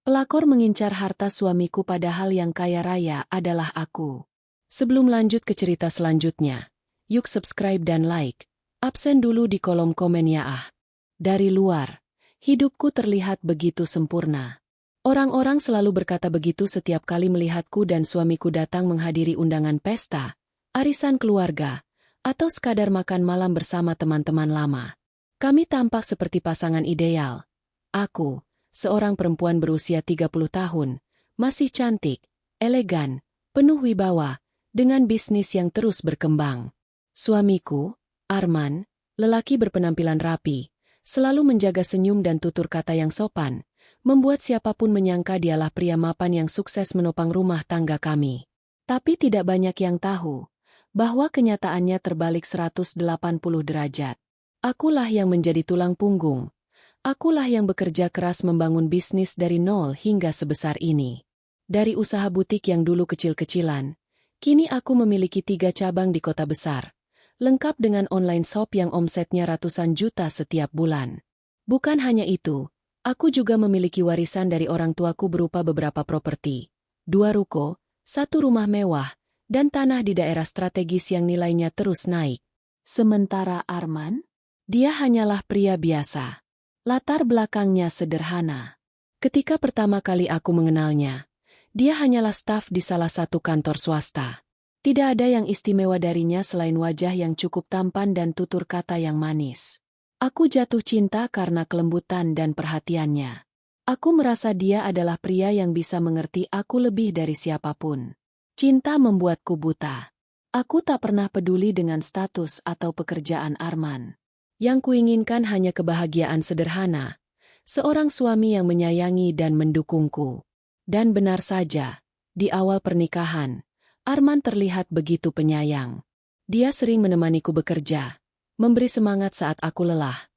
Pelakor mengincar harta suamiku padahal yang kaya raya adalah aku. Sebelum lanjut ke cerita selanjutnya, yuk subscribe dan like. Absen dulu di kolom komen ya ah. Dari luar, hidupku terlihat begitu sempurna. Orang-orang selalu berkata begitu setiap kali melihatku dan suamiku datang menghadiri undangan pesta, arisan keluarga, atau sekadar makan malam bersama teman-teman lama. Kami tampak seperti pasangan ideal. Aku, seorang perempuan berusia 30 tahun, masih cantik, elegan, penuh wibawa, dengan bisnis yang terus berkembang. Suamiku, Arman, lelaki berpenampilan rapi, selalu menjaga senyum dan tutur kata yang sopan, membuat siapapun menyangka dialah pria mapan yang sukses menopang rumah tangga kami. Tapi tidak banyak yang tahu bahwa kenyataannya terbalik 180 derajat. Akulah yang menjadi tulang punggung. Akulah yang bekerja keras membangun bisnis dari nol hingga sebesar ini. Dari usaha butik yang dulu kecil-kecilan, kini aku memiliki 3 cabang di kota besar, lengkap dengan online shop yang omsetnya ratusan juta setiap bulan. Bukan hanya itu, aku juga memiliki warisan dari orang tuaku berupa beberapa properti, 2 ruko, 1 rumah mewah, dan tanah di daerah strategis yang nilainya terus naik. Sementara Arman, dia hanyalah pria biasa. Latar belakangnya sederhana. Ketika pertama kali aku mengenalnya, dia hanyalah staf di salah satu kantor swasta. Tidak ada yang istimewa darinya selain wajah yang cukup tampan dan tutur kata yang manis. Aku jatuh cinta karena kelembutan dan perhatiannya. Aku merasa dia adalah pria yang bisa mengerti aku lebih dari siapapun. Cinta membuatku buta. Aku tak pernah peduli dengan status atau pekerjaan Arman. Yang kuinginkan hanya kebahagiaan sederhana, seorang suami yang menyayangi dan mendukungku. Dan benar saja, di awal pernikahan, Arman terlihat begitu penyayang. Dia sering menemaniku bekerja, memberi semangat saat aku lelah,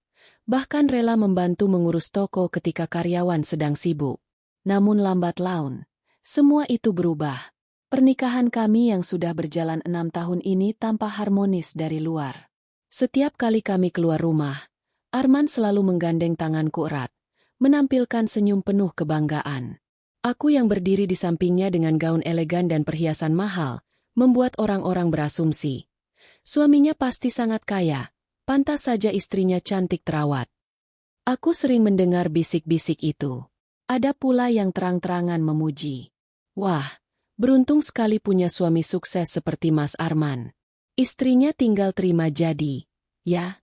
bahkan rela membantu mengurus toko ketika karyawan sedang sibuk. Namun lambat laun, semua itu berubah. Pernikahan kami yang sudah berjalan 6 tahun ini tampak harmonis dari luar. Setiap kali kami keluar rumah, Arman selalu menggandeng tanganku erat, menampilkan senyum penuh kebanggaan. Aku yang berdiri di sampingnya dengan gaun elegan dan perhiasan mahal, membuat orang-orang berasumsi. Suaminya pasti sangat kaya, pantas saja istrinya cantik terawat. Aku sering mendengar bisik-bisik itu. Ada pula yang terang-terangan memuji. Wah, beruntung sekali punya suami sukses seperti Mas Arman. Istrinya tinggal terima jadi, ya.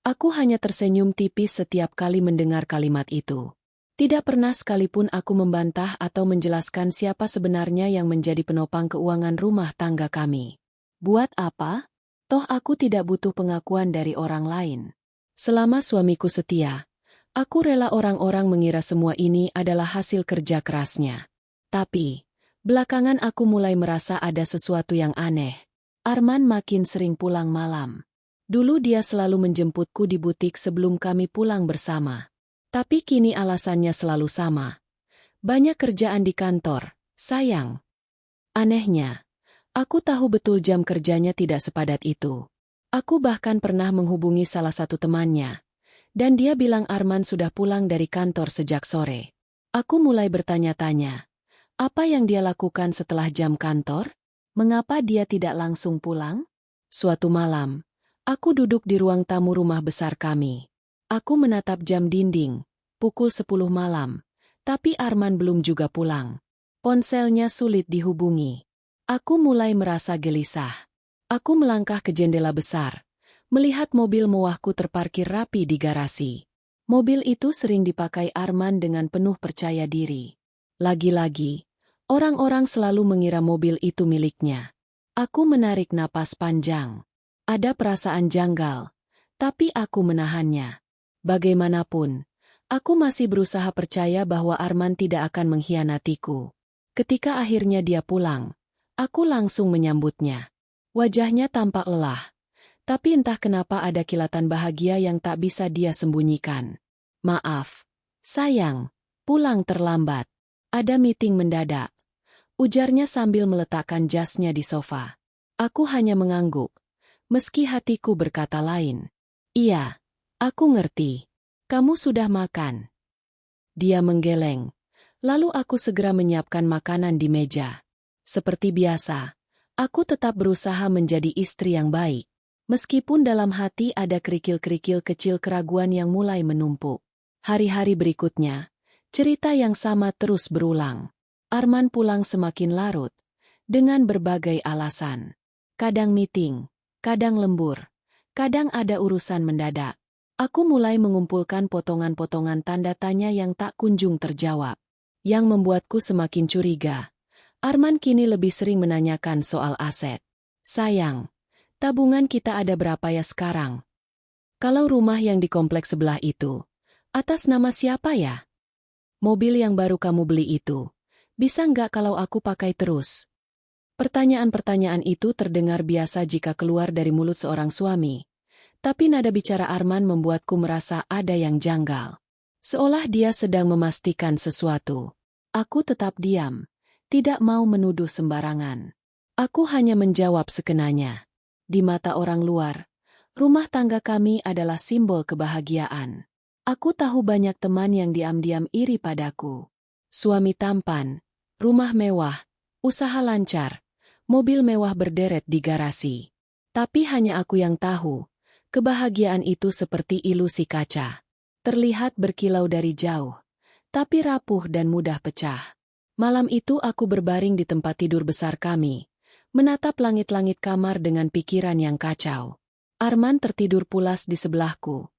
Aku hanya tersenyum tipis setiap kali mendengar kalimat itu. Tidak pernah sekalipun aku membantah atau menjelaskan siapa sebenarnya yang menjadi penopang keuangan rumah tangga kami. Buat apa? Toh aku tidak butuh pengakuan dari orang lain. Selama suamiku setia, aku rela orang-orang mengira semua ini adalah hasil kerja kerasnya. Tapi, belakangan aku mulai merasa ada sesuatu yang aneh. Arman makin sering pulang malam. Dulu dia selalu menjemputku di butik sebelum kami pulang bersama. Tapi kini alasannya selalu sama. Banyak kerjaan di kantor, sayang. Anehnya, aku tahu betul jam kerjanya tidak sepadat itu. Aku bahkan pernah menghubungi salah satu temannya, dan dia bilang Arman sudah pulang dari kantor sejak sore. Aku mulai bertanya-tanya, apa yang dia lakukan setelah jam kantor? Mengapa dia tidak langsung pulang? Suatu malam, aku duduk di ruang tamu rumah besar kami. Aku menatap jam dinding, pukul 10 malam, tapi Arman belum juga pulang. Ponselnya sulit dihubungi. Aku mulai merasa gelisah. Aku melangkah ke jendela besar, melihat mobil mewahku terparkir rapi di garasi. Mobil itu sering dipakai Arman dengan penuh percaya diri. Lagi-lagi, orang-orang selalu mengira mobil itu miliknya. Aku menarik napas panjang. Ada perasaan janggal, tapi aku menahannya. Bagaimanapun, aku masih berusaha percaya bahwa Arman tidak akan mengkhianatiku. Ketika akhirnya dia pulang, aku langsung menyambutnya. Wajahnya tampak lelah, tapi entah kenapa ada kilatan bahagia yang tak bisa dia sembunyikan. Maaf, sayang, pulang terlambat. Ada meeting mendadak. Ujarnya sambil meletakkan jasnya di sofa. Aku hanya mengangguk, meski hatiku berkata lain. Iya, aku ngerti. Kamu sudah makan. Dia menggeleng, Lalu aku segera menyiapkan makanan di meja. Seperti biasa, aku tetap berusaha menjadi istri yang baik. Meskipun dalam hati ada kerikil-kerikil kecil keraguan yang mulai menumpuk. Hari-hari berikutnya, cerita yang sama terus berulang. Arman pulang semakin larut, dengan berbagai alasan. Kadang meeting, kadang lembur, kadang ada urusan mendadak. Aku mulai mengumpulkan potongan-potongan tanda tanya yang tak kunjung terjawab. Yang membuatku semakin curiga. Arman kini lebih sering menanyakan soal aset. Sayang, tabungan kita ada berapa ya sekarang? Kalau rumah yang di kompleks sebelah itu, atas nama siapa ya? Mobil yang baru kamu beli itu, bisa nggak kalau aku pakai terus? Pertanyaan-pertanyaan itu terdengar biasa jika keluar dari mulut seorang suami. Tapi nada bicara Arman membuatku merasa ada yang janggal. Seolah dia sedang memastikan sesuatu. Aku tetap diam, tidak mau menuduh sembarangan. Aku hanya menjawab sekenanya. Di mata orang luar, rumah tangga kami adalah simbol kebahagiaan. Aku tahu banyak teman yang diam-diam iri padaku. Suami tampan, rumah mewah, usaha lancar, mobil mewah berderet di garasi. Tapi hanya aku yang tahu, kebahagiaan itu seperti ilusi kaca. Terlihat berkilau dari jauh, tapi rapuh dan mudah pecah. Malam itu aku berbaring di tempat tidur besar kami, menatap langit-langit kamar dengan pikiran yang kacau. Arman tertidur pulas di sebelahku.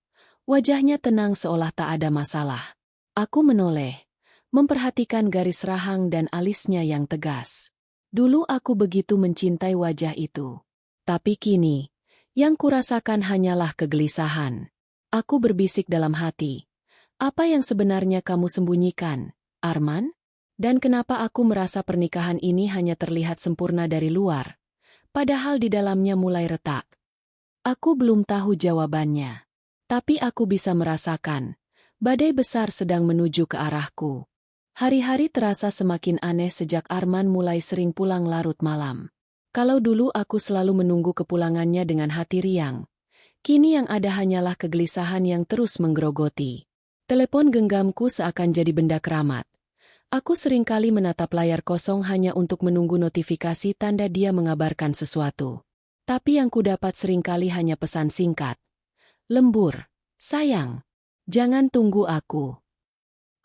Wajahnya tenang seolah tak ada masalah. Aku menoleh, memperhatikan garis rahang dan alisnya yang tegas. Dulu aku begitu mencintai wajah itu. Tapi kini, yang kurasakan hanyalah kegelisahan. Aku berbisik dalam hati. Apa yang sebenarnya kamu sembunyikan, Arman? Dan kenapa aku merasa pernikahan ini hanya terlihat sempurna dari luar, padahal di dalamnya mulai retak? Aku belum tahu jawabannya. Tapi aku bisa merasakan, badai besar sedang menuju ke arahku. Hari-hari terasa semakin aneh sejak Arman mulai sering pulang larut malam. Kalau dulu aku selalu menunggu kepulangannya dengan hati riang, kini yang ada hanyalah kegelisahan yang terus menggerogoti. Telepon genggamku seakan jadi benda keramat. Aku seringkali menatap layar kosong hanya untuk menunggu notifikasi tanda dia mengabarkan sesuatu. Tapi yang kudapat seringkali hanya pesan singkat. Lembur, sayang, jangan tunggu aku.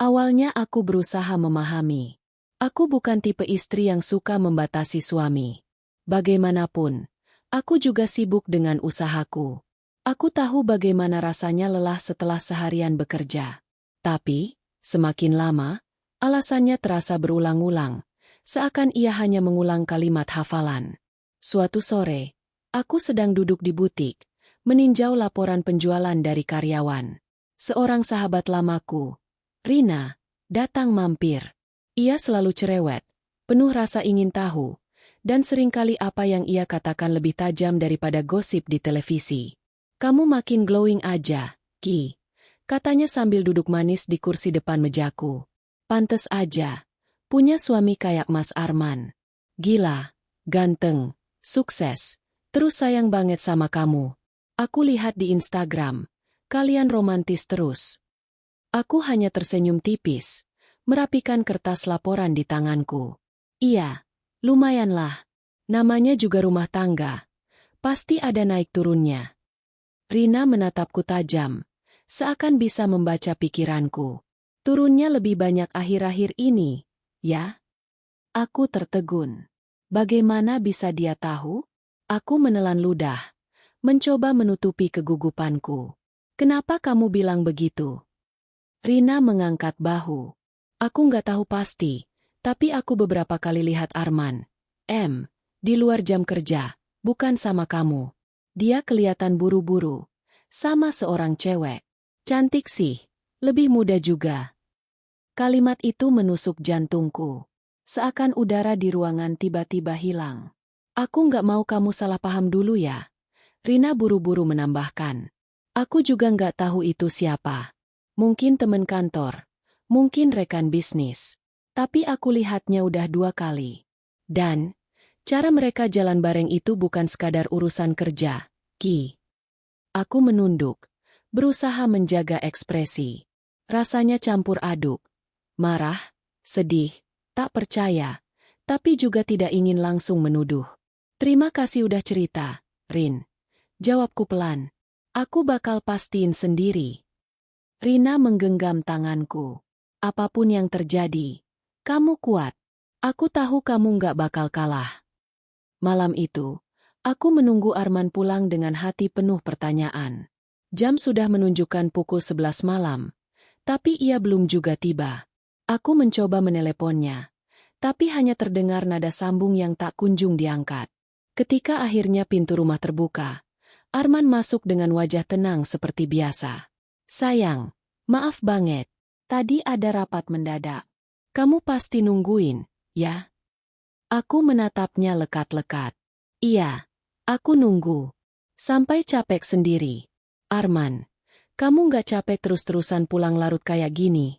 Awalnya aku berusaha memahami. Aku bukan tipe istri yang suka membatasi suami. Bagaimanapun, aku juga sibuk dengan usahaku. Aku tahu bagaimana rasanya lelah setelah seharian bekerja. Tapi, semakin lama, alasannya terasa berulang-ulang, seakan ia hanya mengulang kalimat hafalan. Suatu sore, aku sedang duduk di butik, meninjau laporan penjualan dari karyawan. Seorang sahabat lamaku, Rina, datang mampir. Ia selalu cerewet, penuh rasa ingin tahu, dan seringkali apa yang ia katakan lebih tajam daripada gosip di televisi. Kamu makin glowing aja, Ki, katanya sambil duduk manis di kursi depan mejaku. Pantes aja, punya suami kayak Mas Arman. Gila, ganteng, sukses, terus sayang banget sama kamu. Aku lihat di Instagram, kalian romantis terus. Aku hanya tersenyum tipis, merapikan kertas laporan di tanganku. Iya, lumayanlah. Namanya juga rumah tangga. Pasti ada naik turunnya. Rina menatapku tajam, seakan bisa membaca pikiranku. Turunnya lebih banyak akhir-akhir ini, ya? Aku tertegun. Bagaimana bisa dia tahu? Aku menelan ludah, mencoba menutupi kegugupanku. Kenapa kamu bilang begitu? Rina mengangkat bahu. Aku nggak tahu pasti, tapi aku beberapa kali lihat Arman. Di luar jam kerja, bukan sama kamu. Dia kelihatan buru-buru, sama seorang cewek. Cantik sih, lebih muda juga. Kalimat itu menusuk jantungku. Seakan udara di ruangan tiba-tiba hilang. Aku nggak mau kamu salah paham dulu ya. Rina buru-buru menambahkan. Aku juga nggak tahu itu siapa. Mungkin teman kantor. Mungkin rekan bisnis. Tapi aku lihatnya udah 2 kali. Dan, cara mereka jalan bareng itu bukan sekadar urusan kerja, Ki. Aku menunduk, berusaha menjaga ekspresi. Rasanya campur aduk. Marah, sedih, tak percaya, tapi juga tidak ingin langsung menuduh. Terima kasih udah cerita, Rin. Jawabku pelan. Aku bakal pastiin sendiri. Rina menggenggam tanganku. Apapun yang terjadi, kamu kuat. Aku tahu kamu nggak bakal kalah. Malam itu, aku menunggu Arman pulang dengan hati penuh pertanyaan. Jam sudah menunjukkan pukul 11 malam, tapi ia belum juga tiba. Aku mencoba meneleponnya, tapi hanya terdengar nada sambung yang tak kunjung diangkat. Ketika akhirnya pintu rumah terbuka, Arman masuk dengan wajah tenang seperti biasa. Sayang, maaf banget, tadi ada rapat mendadak. Kamu pasti nungguin, ya? Aku menatapnya lekat-lekat. Iya, aku nunggu. Sampai capek sendiri. Arman, kamu nggak capek terus-terusan pulang larut kayak gini?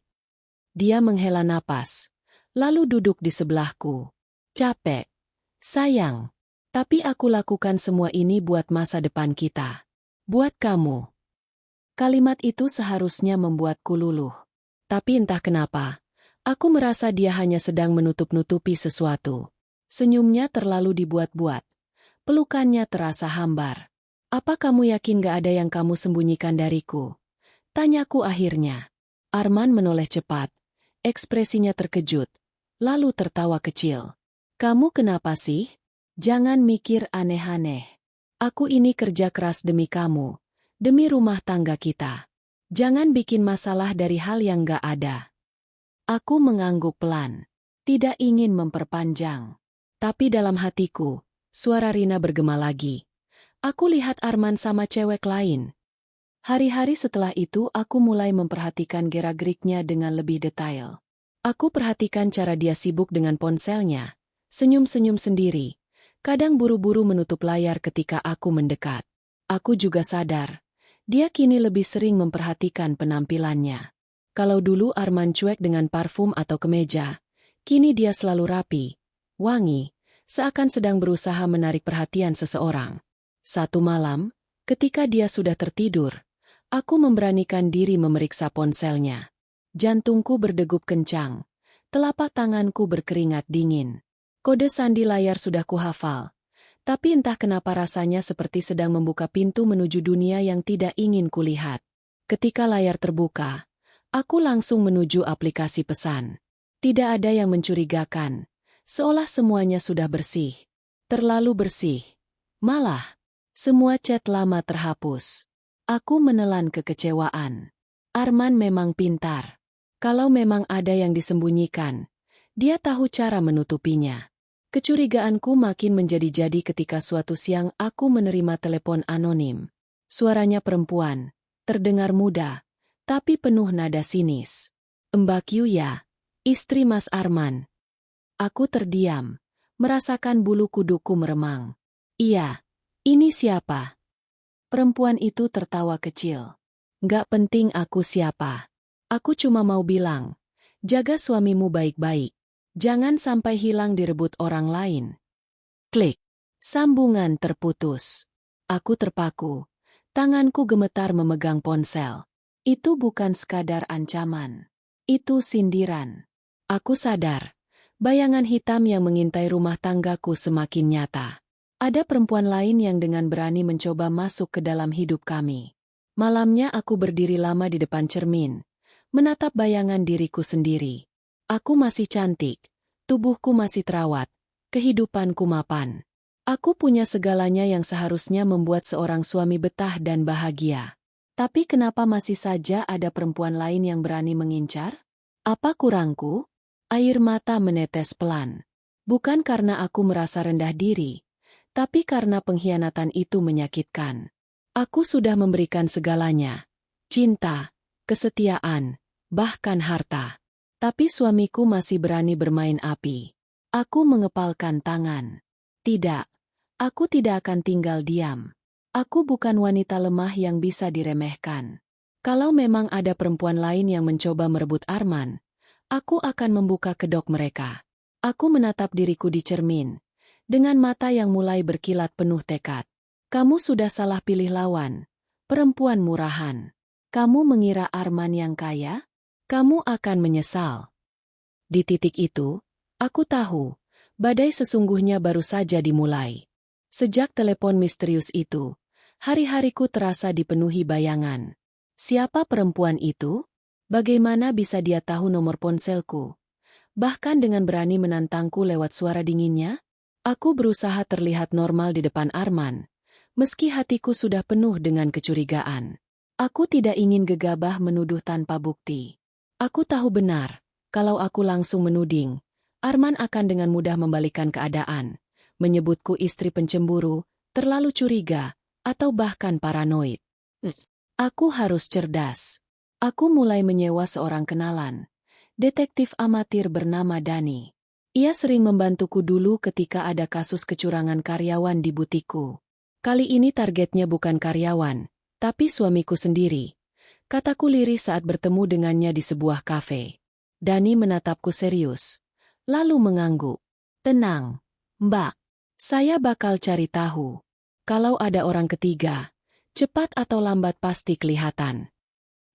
Dia menghela napas, lalu duduk di sebelahku. Capek. Sayang. Tapi aku lakukan semua ini buat masa depan kita. Buat kamu. Kalimat itu seharusnya membuatku luluh. Tapi entah kenapa, aku merasa dia hanya sedang menutup-nutupi sesuatu. Senyumnya terlalu dibuat-buat. Pelukannya terasa hambar. Apa kamu yakin gak ada yang kamu sembunyikan dariku? Tanyaku akhirnya. Arman menoleh cepat. Ekspresinya terkejut. Lalu tertawa kecil. Kamu kenapa sih? Jangan mikir aneh-aneh. Aku ini kerja keras demi kamu. Demi rumah tangga kita. Jangan bikin masalah dari hal yang gak ada. Aku mengangguk pelan. Tidak ingin memperpanjang. Tapi dalam hatiku, suara Rina bergema lagi. Aku lihat Arman sama cewek lain. Hari-hari setelah itu aku mulai memperhatikan gerak-geriknya dengan lebih detail. Aku perhatikan cara dia sibuk dengan ponselnya, senyum-senyum sendiri, kadang buru-buru menutup layar ketika aku mendekat. Aku juga sadar, dia kini lebih sering memperhatikan penampilannya. Kalau dulu Arman cuek dengan parfum atau kemeja, kini dia selalu rapi, wangi, seakan sedang berusaha menarik perhatian seseorang. Satu malam, ketika dia sudah tertidur, aku memberanikan diri memeriksa ponselnya. Jantungku berdegup kencang, telapak tanganku berkeringat dingin. Kode sandi layar sudah kuhafal, tapi entah kenapa rasanya seperti sedang membuka pintu menuju dunia yang tidak ingin kulihat. Ketika layar terbuka, aku langsung menuju aplikasi pesan. Tidak ada yang mencurigakan, seolah semuanya sudah bersih. Terlalu bersih. Malah, semua chat lama terhapus. Aku menelan kekecewaan. Arman memang pintar. Kalau memang ada yang disembunyikan, dia tahu cara menutupinya. Kecurigaanku makin menjadi-jadi ketika suatu siang aku menerima telepon anonim. Suaranya perempuan, terdengar muda, tapi penuh nada sinis. Mbak Yu ya, istri Mas Arman. Aku terdiam, merasakan bulu kuduku meremang. Iya, ini siapa? Perempuan itu tertawa kecil. Nggak penting aku siapa. Aku cuma mau bilang, jaga suamimu baik-baik. Jangan sampai hilang direbut orang lain. Klik. Sambungan terputus. Aku terpaku. Tanganku gemetar memegang ponsel. Itu bukan sekadar ancaman. Itu sindiran. Aku sadar. Bayangan hitam yang mengintai rumah tanggaku semakin nyata. Ada perempuan lain yang dengan berani mencoba masuk ke dalam hidup kami. Malamnya aku berdiri lama di depan cermin, menatap bayangan diriku sendiri. Aku masih cantik, tubuhku masih terawat, kehidupanku mapan. Aku punya segalanya yang seharusnya membuat seorang suami betah dan bahagia. Tapi kenapa masih saja ada perempuan lain yang berani mengincar? Apa kurangku? Air mata menetes pelan. Bukan karena aku merasa rendah diri, tapi karena pengkhianatan itu menyakitkan. Aku sudah memberikan segalanya. Cinta, kesetiaan, bahkan harta. Tapi suamiku masih berani bermain api. Aku mengepalkan tangan. Tidak, aku tidak akan tinggal diam. Aku bukan wanita lemah yang bisa diremehkan. Kalau memang ada perempuan lain yang mencoba merebut Arman, aku akan membuka kedok mereka. Aku menatap diriku di cermin, dengan mata yang mulai berkilat penuh tekad. Kamu sudah salah pilih lawan, perempuan murahan. Kamu mengira Arman yang kaya? Kamu akan menyesal. Di titik itu, aku tahu, badai sesungguhnya baru saja dimulai. Sejak telepon misterius itu, hari-hariku terasa dipenuhi bayangan. Siapa perempuan itu? Bagaimana bisa dia tahu nomor ponselku? Bahkan dengan berani menantangku lewat suara dinginnya? Aku berusaha terlihat normal di depan Arman, meski hatiku sudah penuh dengan kecurigaan. Aku tidak ingin gegabah menuduh tanpa bukti. Aku tahu benar, kalau aku langsung menuding, Arman akan dengan mudah membalikan keadaan, menyebutku istri pencemburu, terlalu curiga, atau bahkan paranoid. Aku harus cerdas. Aku mulai menyewa seorang kenalan, detektif amatir bernama Dani. Ia sering membantuku dulu ketika ada kasus kecurangan karyawan di butikku. Kali ini targetnya bukan karyawan, tapi suamiku sendiri. Kataku lirih saat bertemu dengannya di sebuah kafe. Dani menatapku serius, lalu mengangguk. Tenang, Mbak. Saya bakal cari tahu. Kalau ada orang ketiga, cepat atau lambat pasti kelihatan.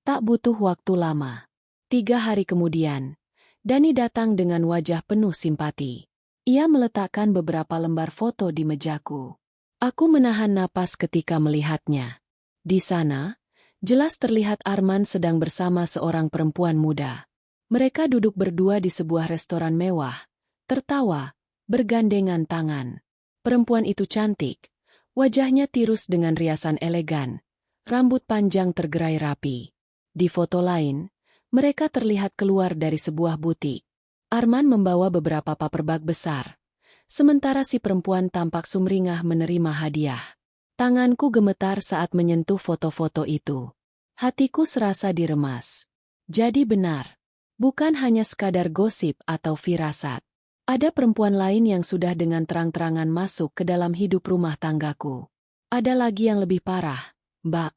Tak butuh waktu lama. 3 hari kemudian, Dani datang dengan wajah penuh simpati. Ia meletakkan beberapa lembar foto di mejaku. Aku menahan napas ketika melihatnya. Di sana, jelas terlihat Arman sedang bersama seorang perempuan muda. Mereka duduk berdua di sebuah restoran mewah, tertawa, bergandengan tangan. Perempuan itu cantik, wajahnya tirus dengan riasan elegan, rambut panjang tergerai rapi. Di foto lain, mereka terlihat keluar dari sebuah butik. Arman membawa beberapa paperback besar, sementara si perempuan tampak sumringah menerima hadiah. Tanganku gemetar saat menyentuh foto-foto itu. Hatiku serasa diremas. Jadi benar, bukan hanya sekadar gosip atau firasat. Ada perempuan lain yang sudah dengan terang-terangan masuk ke dalam hidup rumah tanggaku. Ada lagi yang lebih parah, Mbak,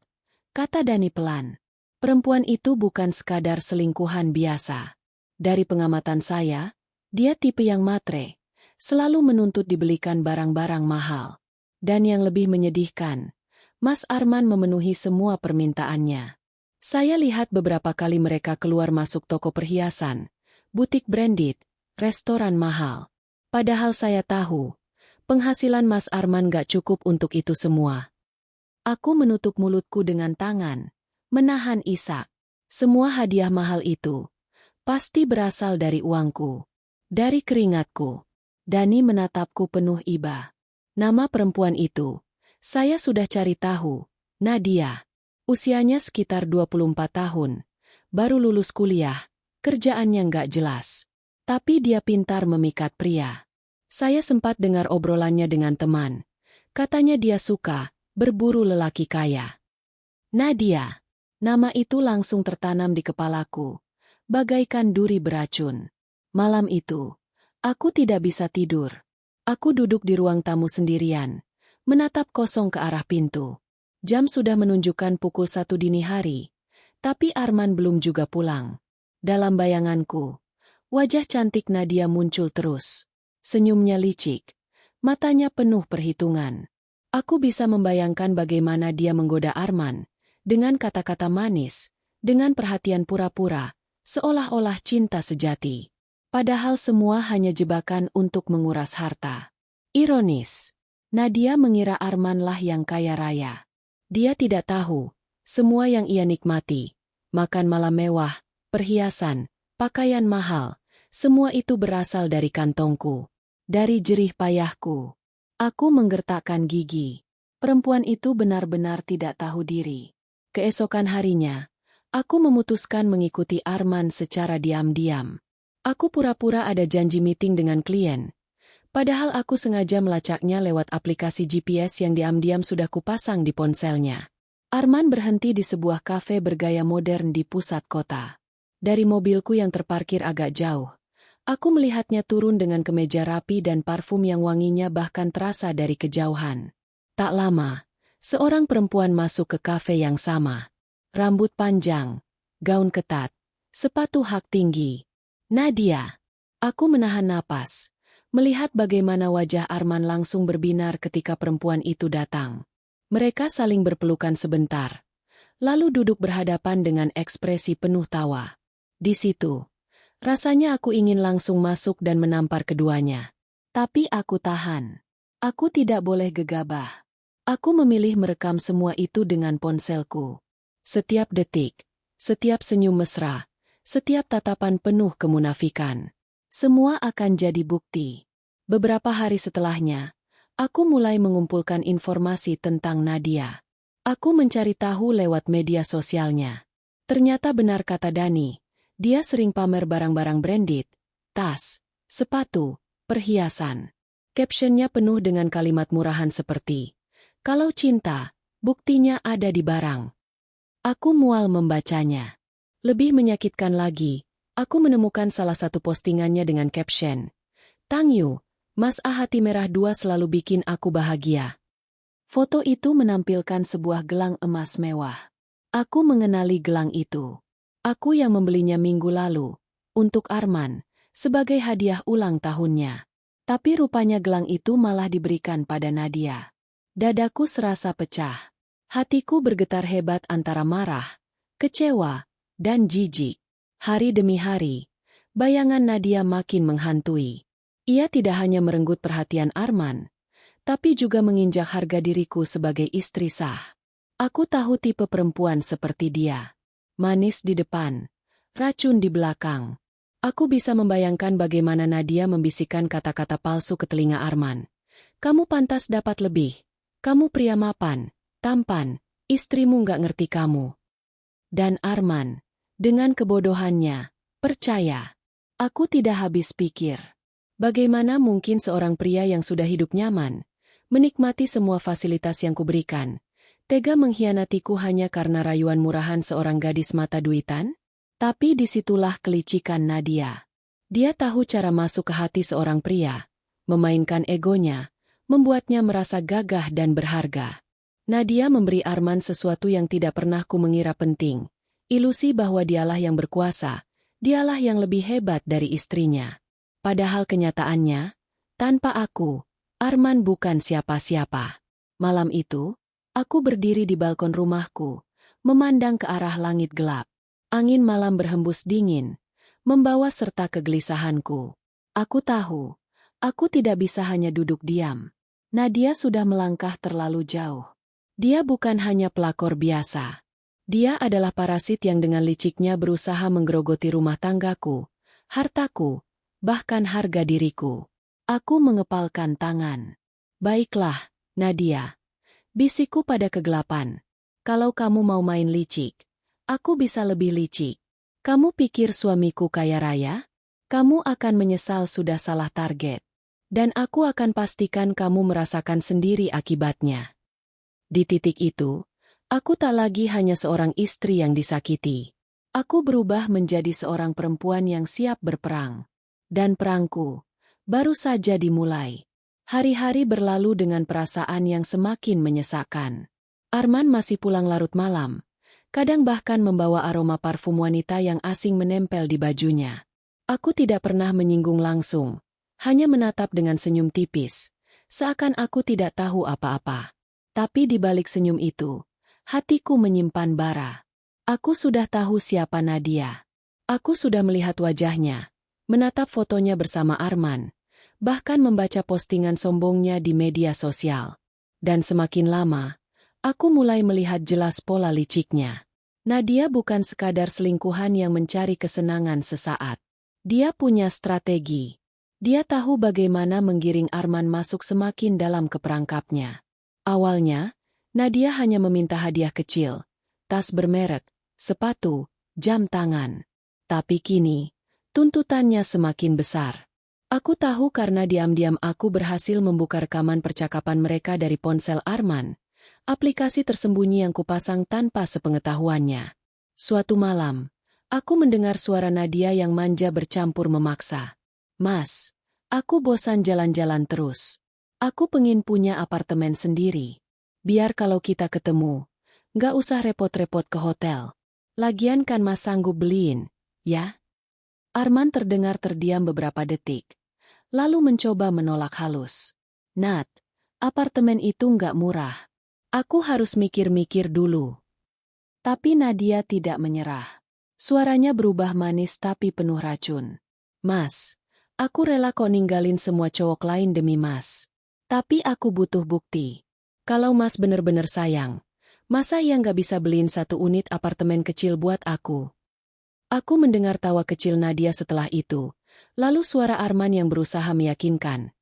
kata Dani pelan. Perempuan itu bukan sekadar selingkuhan biasa. Dari pengamatan saya, dia tipe yang matre, selalu menuntut dibelikan barang-barang mahal. Dan yang lebih menyedihkan, Mas Arman memenuhi semua permintaannya. Saya lihat beberapa kali mereka keluar masuk toko perhiasan, butik branded, restoran mahal. Padahal saya tahu, penghasilan Mas Arman gak cukup untuk itu semua. Aku menutup mulutku dengan tangan, menahan isak. Semua hadiah mahal itu pasti berasal dari uangku, dari keringatku. Dani menatapku penuh iba. Nama perempuan itu, saya sudah cari tahu, Nadia. Usianya sekitar 24 tahun, baru lulus kuliah, kerjaannya nggak jelas. Tapi dia pintar memikat pria. Saya sempat dengar obrolannya dengan teman. Katanya dia suka berburu lelaki kaya. Nadia. Nama itu langsung tertanam di kepalaku, bagaikan duri beracun. Malam itu, aku tidak bisa tidur. Aku duduk di ruang tamu sendirian, menatap kosong ke arah pintu. Jam sudah menunjukkan pukul 1 dini hari, tapi Arman belum juga pulang. Dalam bayanganku, wajah cantik Nadia muncul terus. Senyumnya licik, matanya penuh perhitungan. Aku bisa membayangkan bagaimana dia menggoda Arman, dengan kata-kata manis, dengan perhatian pura-pura, seolah-olah cinta sejati. Padahal semua hanya jebakan untuk menguras harta. Ironis, Nadia mengira Arman lah yang kaya raya. Dia tidak tahu, semua yang ia nikmati, makan malam mewah, perhiasan, pakaian mahal, semua itu berasal dari kantongku, dari jerih payahku. Aku menggertakkan gigi. Perempuan itu benar-benar tidak tahu diri. Keesokan harinya, aku memutuskan mengikuti Arman secara diam-diam. Aku pura-pura ada janji meeting dengan klien. Padahal aku sengaja melacaknya lewat aplikasi GPS yang diam-diam sudah kupasang di ponselnya. Arman berhenti di sebuah kafe bergaya modern di pusat kota. Dari mobilku yang terparkir agak jauh, aku melihatnya turun dengan kemeja rapi dan parfum yang wanginya bahkan terasa dari kejauhan. Tak lama, seorang perempuan masuk ke kafe yang sama. Rambut panjang, gaun ketat, sepatu hak tinggi. Nadia. Aku menahan napas, melihat bagaimana wajah Arman langsung berbinar ketika perempuan itu datang. Mereka saling berpelukan sebentar, lalu duduk berhadapan dengan ekspresi penuh tawa. Di situ, Rasanya aku ingin langsung masuk dan menampar keduanya. Tapi aku tahan. Aku tidak boleh gegabah. Aku memilih merekam semua itu dengan ponselku. Setiap detik, setiap senyum mesra, setiap tatapan penuh kemunafikan. Semua akan jadi bukti. Beberapa hari setelahnya, aku mulai mengumpulkan informasi tentang Nadia. Aku mencari tahu lewat media sosialnya. Ternyata benar kata Dani, dia sering pamer barang-barang branded, tas, sepatu, perhiasan. Captionnya penuh dengan kalimat murahan seperti, "Kalau cinta, buktinya ada di barang." Aku mual membacanya. Lebih menyakitkan lagi, aku menemukan salah satu postingannya dengan caption, "Tang Yu, Mas A hati merah 2 selalu bikin aku bahagia." Foto itu menampilkan sebuah gelang emas mewah. Aku mengenali gelang itu. Aku yang membelinya minggu lalu, untuk Arman, sebagai hadiah ulang tahunnya. Tapi rupanya gelang itu malah diberikan pada Nadia. Dadaku serasa pecah. Hatiku bergetar hebat antara marah, kecewa, dan jijik. Hari demi hari, bayangan Nadia makin menghantui. Ia tidak hanya merenggut perhatian Arman, tapi juga menginjak harga diriku sebagai istri sah. Aku tahu tipe perempuan seperti dia. Manis di depan, racun di belakang. Aku bisa membayangkan bagaimana Nadia membisikkan kata-kata palsu ke telinga Arman. "Kamu pantas dapat lebih. Kamu pria mapan, tampan, istrimu nggak ngerti kamu." Dan Arman, dengan kebodohannya, percaya. Aku tidak habis pikir. Bagaimana mungkin seorang pria yang sudah hidup nyaman, menikmati semua fasilitas yang kuberikan, tega mengkhianatiku hanya karena rayuan murahan seorang gadis mata duitan? Tapi disitulah kelicikan Nadia. Dia tahu cara masuk ke hati seorang pria, memainkan egonya, membuatnya merasa gagah dan berharga. Nadia memberi Arman sesuatu yang tidak pernah ku mengira penting, ilusi bahwa dialah yang berkuasa, dialah yang lebih hebat dari istrinya. Padahal kenyataannya, tanpa aku, Arman bukan siapa-siapa. Malam itu, aku berdiri di balkon rumahku, memandang ke arah langit gelap. Angin malam berhembus dingin, membawa serta kegelisahanku. Aku tahu, aku tidak bisa hanya duduk diam. Nadia sudah melangkah terlalu jauh. Dia bukan hanya pelakor biasa. Dia adalah parasit yang dengan liciknya berusaha menggerogoti rumah tanggaku, hartaku, bahkan harga diriku. Aku mengepalkan tangan. "Baiklah, Nadia," bisikku pada kegelapan. "Kalau kamu mau main licik, aku bisa lebih licik. Kamu pikir suamiku kaya raya? Kamu akan menyesal sudah salah target. Dan aku akan pastikan kamu merasakan sendiri akibatnya." Di titik itu, aku tak lagi hanya seorang istri yang disakiti. Aku berubah menjadi seorang perempuan yang siap berperang. Dan perangku baru saja dimulai. Hari-hari berlalu dengan perasaan yang semakin menyesakkan. Arman masih pulang larut malam, kadang bahkan membawa aroma parfum wanita yang asing menempel di bajunya. Aku tidak pernah menyinggung langsung, hanya menatap dengan senyum tipis, seakan aku tidak tahu apa-apa. Tapi di balik senyum itu, hatiku menyimpan bara. Aku sudah tahu siapa Nadia. Aku sudah melihat wajahnya, menatap fotonya bersama Arman, bahkan membaca postingan sombongnya di media sosial. Dan semakin lama, aku mulai melihat jelas pola liciknya. Nadia bukan sekadar selingkuhan yang mencari kesenangan sesaat. Dia punya strategi. Dia tahu bagaimana menggiring Arman masuk semakin dalam keperangkapnya. Awalnya, Nadia hanya meminta hadiah kecil, tas bermerek, sepatu, jam tangan. Tapi kini, tuntutannya semakin besar. Aku tahu karena diam-diam aku berhasil membuka rekaman percakapan mereka dari ponsel Arman, aplikasi tersembunyi yang kupasang tanpa sepengetahuannya. Suatu malam, aku mendengar suara Nadia yang manja bercampur memaksa. "Mas, aku bosan jalan-jalan terus. Aku pengen punya apartemen sendiri. Biar kalau kita ketemu, nggak usah repot-repot ke hotel. Lagian kan Mas sanggup beliin, ya?" Arman terdengar terdiam beberapa detik, lalu mencoba menolak halus. "Nat, apartemen itu nggak murah. Aku harus mikir-mikir dulu." Tapi Nadia tidak menyerah. Suaranya berubah manis tapi penuh racun. Mas, aku rela kok ninggalin semua cowok lain demi Mas. Tapi aku butuh bukti. Kalau Mas bener-bener sayang, masa ia nggak bisa beliin satu unit apartemen kecil buat aku? Aku mendengar tawa kecil Nadia setelah itu, lalu suara Arman yang berusaha meyakinkan.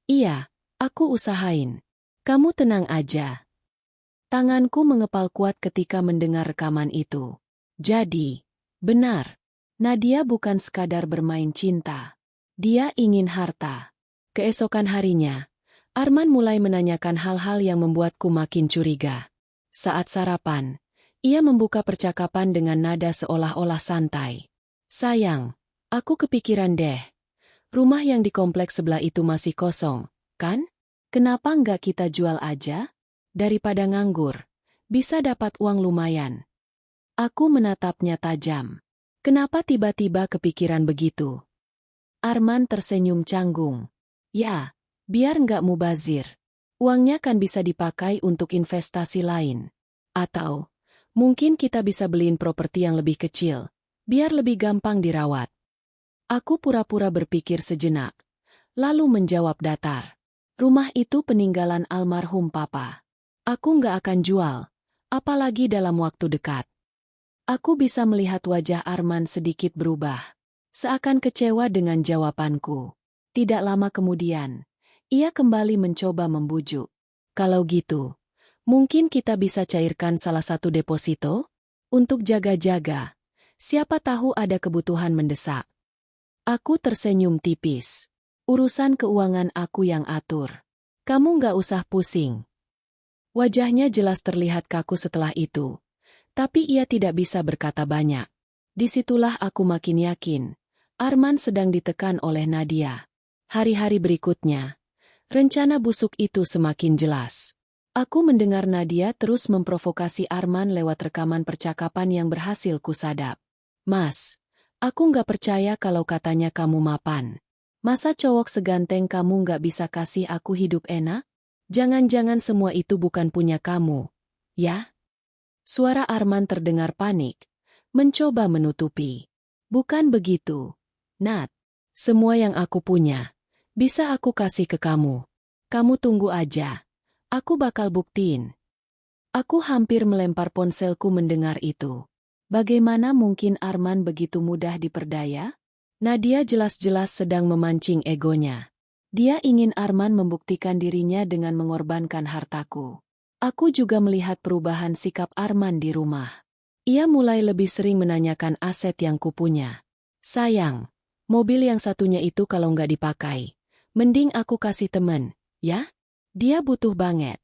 Iya, aku usahain. Kamu tenang aja. Tanganku mengepal kuat ketika mendengar rekaman itu. Jadi, benar, Nadia bukan sekadar bermain cinta. Dia ingin harta. Keesokan harinya, Arman mulai menanyakan hal-hal yang membuatku makin curiga. Saat sarapan, ia membuka percakapan dengan nada seolah-olah santai. Sayang, aku kepikiran deh. Rumah yang di kompleks sebelah itu masih kosong, kan? Kenapa nggak kita jual aja? Daripada nganggur, bisa dapat uang lumayan. Aku menatapnya tajam. Kenapa tiba-tiba kepikiran begitu? Arman tersenyum canggung. Ya, biar nggak mubazir. Uangnya kan bisa dipakai untuk investasi lain. Atau, mungkin kita bisa beliin properti yang lebih kecil, biar lebih gampang dirawat. Aku pura-pura berpikir sejenak, lalu menjawab datar. Rumah itu peninggalan almarhum papa. Aku nggak akan jual, apalagi dalam waktu dekat. Aku bisa melihat wajah Arman sedikit berubah. Seakan kecewa dengan jawabanku. Tidak lama kemudian, ia kembali mencoba membujuk. Kalau gitu, mungkin kita bisa cairkan salah satu deposito? Untuk jaga-jaga. Siapa tahu ada kebutuhan mendesak. Aku tersenyum tipis. Urusan keuangan aku yang atur. Kamu nggak usah pusing. Wajahnya jelas terlihat kaku setelah itu. Tapi ia tidak bisa berkata banyak. Disitulah aku makin yakin. Arman sedang ditekan oleh Nadia. Hari-hari berikutnya, rencana busuk itu semakin jelas. Aku mendengar Nadia terus memprovokasi Arman lewat rekaman percakapan yang berhasil kusadap. Mas, aku nggak percaya kalau katanya kamu mapan. Masa cowok seganteng kamu nggak bisa kasih aku hidup enak? Jangan-jangan semua itu bukan punya kamu, ya? Suara Arman terdengar panik, mencoba menutupi. Bukan begitu, Nat. Semua yang aku punya, bisa aku kasih ke kamu. Kamu tunggu aja. Aku bakal buktiin. Aku hampir melempar ponselku mendengar itu. Bagaimana mungkin Arman begitu mudah diperdaya? Nadia jelas-jelas sedang memancing egonya. Dia ingin Arman membuktikan dirinya dengan mengorbankan hartaku. Aku juga melihat perubahan sikap Arman di rumah. Ia mulai lebih sering menanyakan aset yang kupunya. Sayang, mobil yang satunya itu kalau nggak dipakai, mending aku kasih temen, ya? Dia butuh banget.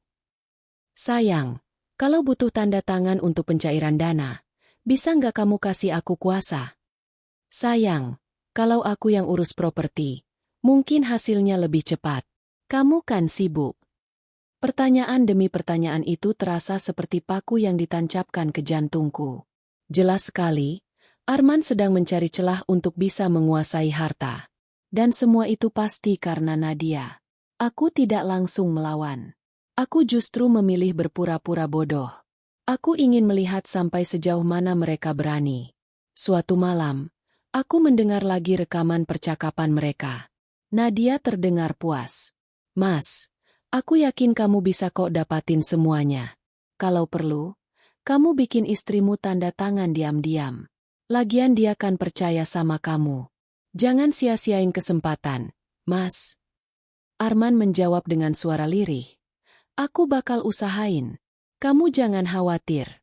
Sayang, kalau butuh tanda tangan untuk pencairan dana, bisa nggak kamu kasih aku kuasa? Sayang, kalau aku yang urus properti, mungkin hasilnya lebih cepat. Kamu kan sibuk. Pertanyaan demi pertanyaan itu terasa seperti paku yang ditancapkan ke jantungku. Jelas sekali, Arman sedang mencari celah untuk bisa menguasai harta. Dan semua itu pasti karena Nadia. Aku tidak langsung melawan. Aku justru memilih berpura-pura bodoh. Aku ingin melihat sampai sejauh mana mereka berani. Suatu malam, aku mendengar lagi rekaman percakapan mereka. Nadia terdengar puas. Mas, aku yakin kamu bisa kok dapatin semuanya. Kalau perlu, kamu bikin istrimu tanda tangan diam-diam. Lagian dia kan percaya sama kamu. Jangan sia-siain kesempatan, Mas. Arman menjawab dengan suara lirih. Aku bakal usahain. Kamu jangan khawatir.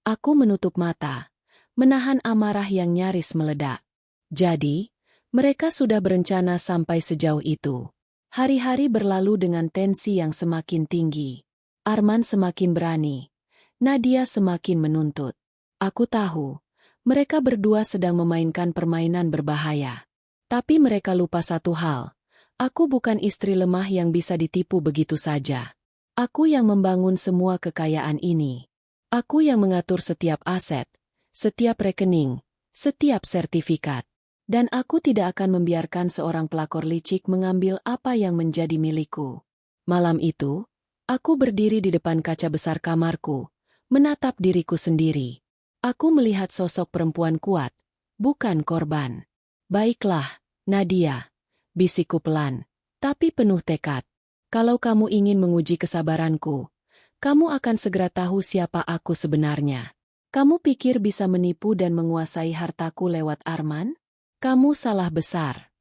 Aku menutup mata, menahan amarah yang nyaris meledak. Jadi, mereka sudah berencana sampai sejauh itu. Hari-hari berlalu dengan tensi yang semakin tinggi. Arman semakin berani. Nadia semakin menuntut. Aku tahu, mereka berdua sedang memainkan permainan berbahaya. Tapi mereka lupa satu hal. Aku bukan istri lemah yang bisa ditipu begitu saja. Aku yang membangun semua kekayaan ini. Aku yang mengatur setiap aset, setiap rekening, setiap sertifikat. Dan aku tidak akan membiarkan seorang pelakor licik mengambil apa yang menjadi milikku. Malam itu, aku berdiri di depan kaca besar kamarku, menatap diriku sendiri. Aku melihat sosok perempuan kuat, bukan korban. Baiklah, Nadia, bisikku pelan, tapi penuh tekad. Kalau kamu ingin menguji kesabaranku, kamu akan segera tahu siapa aku sebenarnya. Kamu pikir bisa menipu dan menguasai hartaku lewat Arman? Kamu salah besar.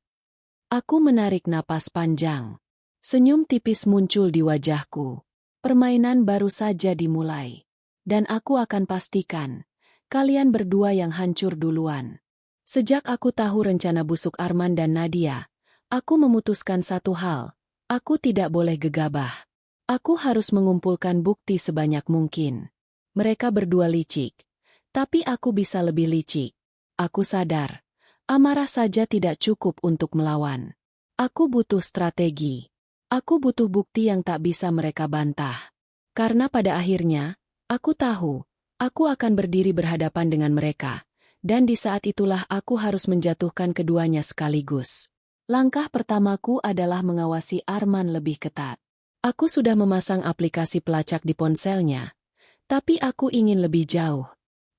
Aku menarik napas panjang. Senyum tipis muncul di wajahku. Permainan baru saja dimulai. Dan aku akan pastikan, kalian berdua yang hancur duluan. Sejak aku tahu rencana busuk Arman dan Nadia, aku memutuskan satu hal, aku tidak boleh gegabah. Aku harus mengumpulkan bukti sebanyak mungkin. Mereka berdua licik, tapi aku bisa lebih licik. Aku sadar, amarah saja tidak cukup untuk melawan. Aku butuh strategi. Aku butuh bukti yang tak bisa mereka bantah. Karena pada akhirnya, aku tahu, aku akan berdiri berhadapan dengan mereka, dan di saat itulah aku harus menjatuhkan keduanya sekaligus. Langkah pertamaku adalah mengawasi Arman lebih ketat. Aku sudah memasang aplikasi pelacak di ponselnya, tapi aku ingin lebih jauh.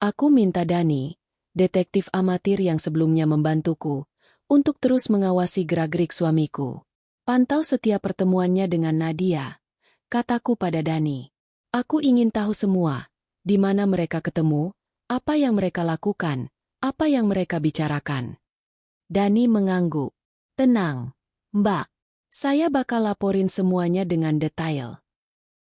Aku minta Dani, detektif amatir yang sebelumnya membantuku, untuk terus mengawasi gerak-gerik suamiku. Pantau setiap pertemuannya dengan Nadia, kataku pada Dani. Aku ingin tahu semua. Di mana mereka ketemu, apa yang mereka lakukan, apa yang mereka bicarakan. Dani mengangguk. Tenang, Mbak. Saya bakal laporin semuanya dengan detail.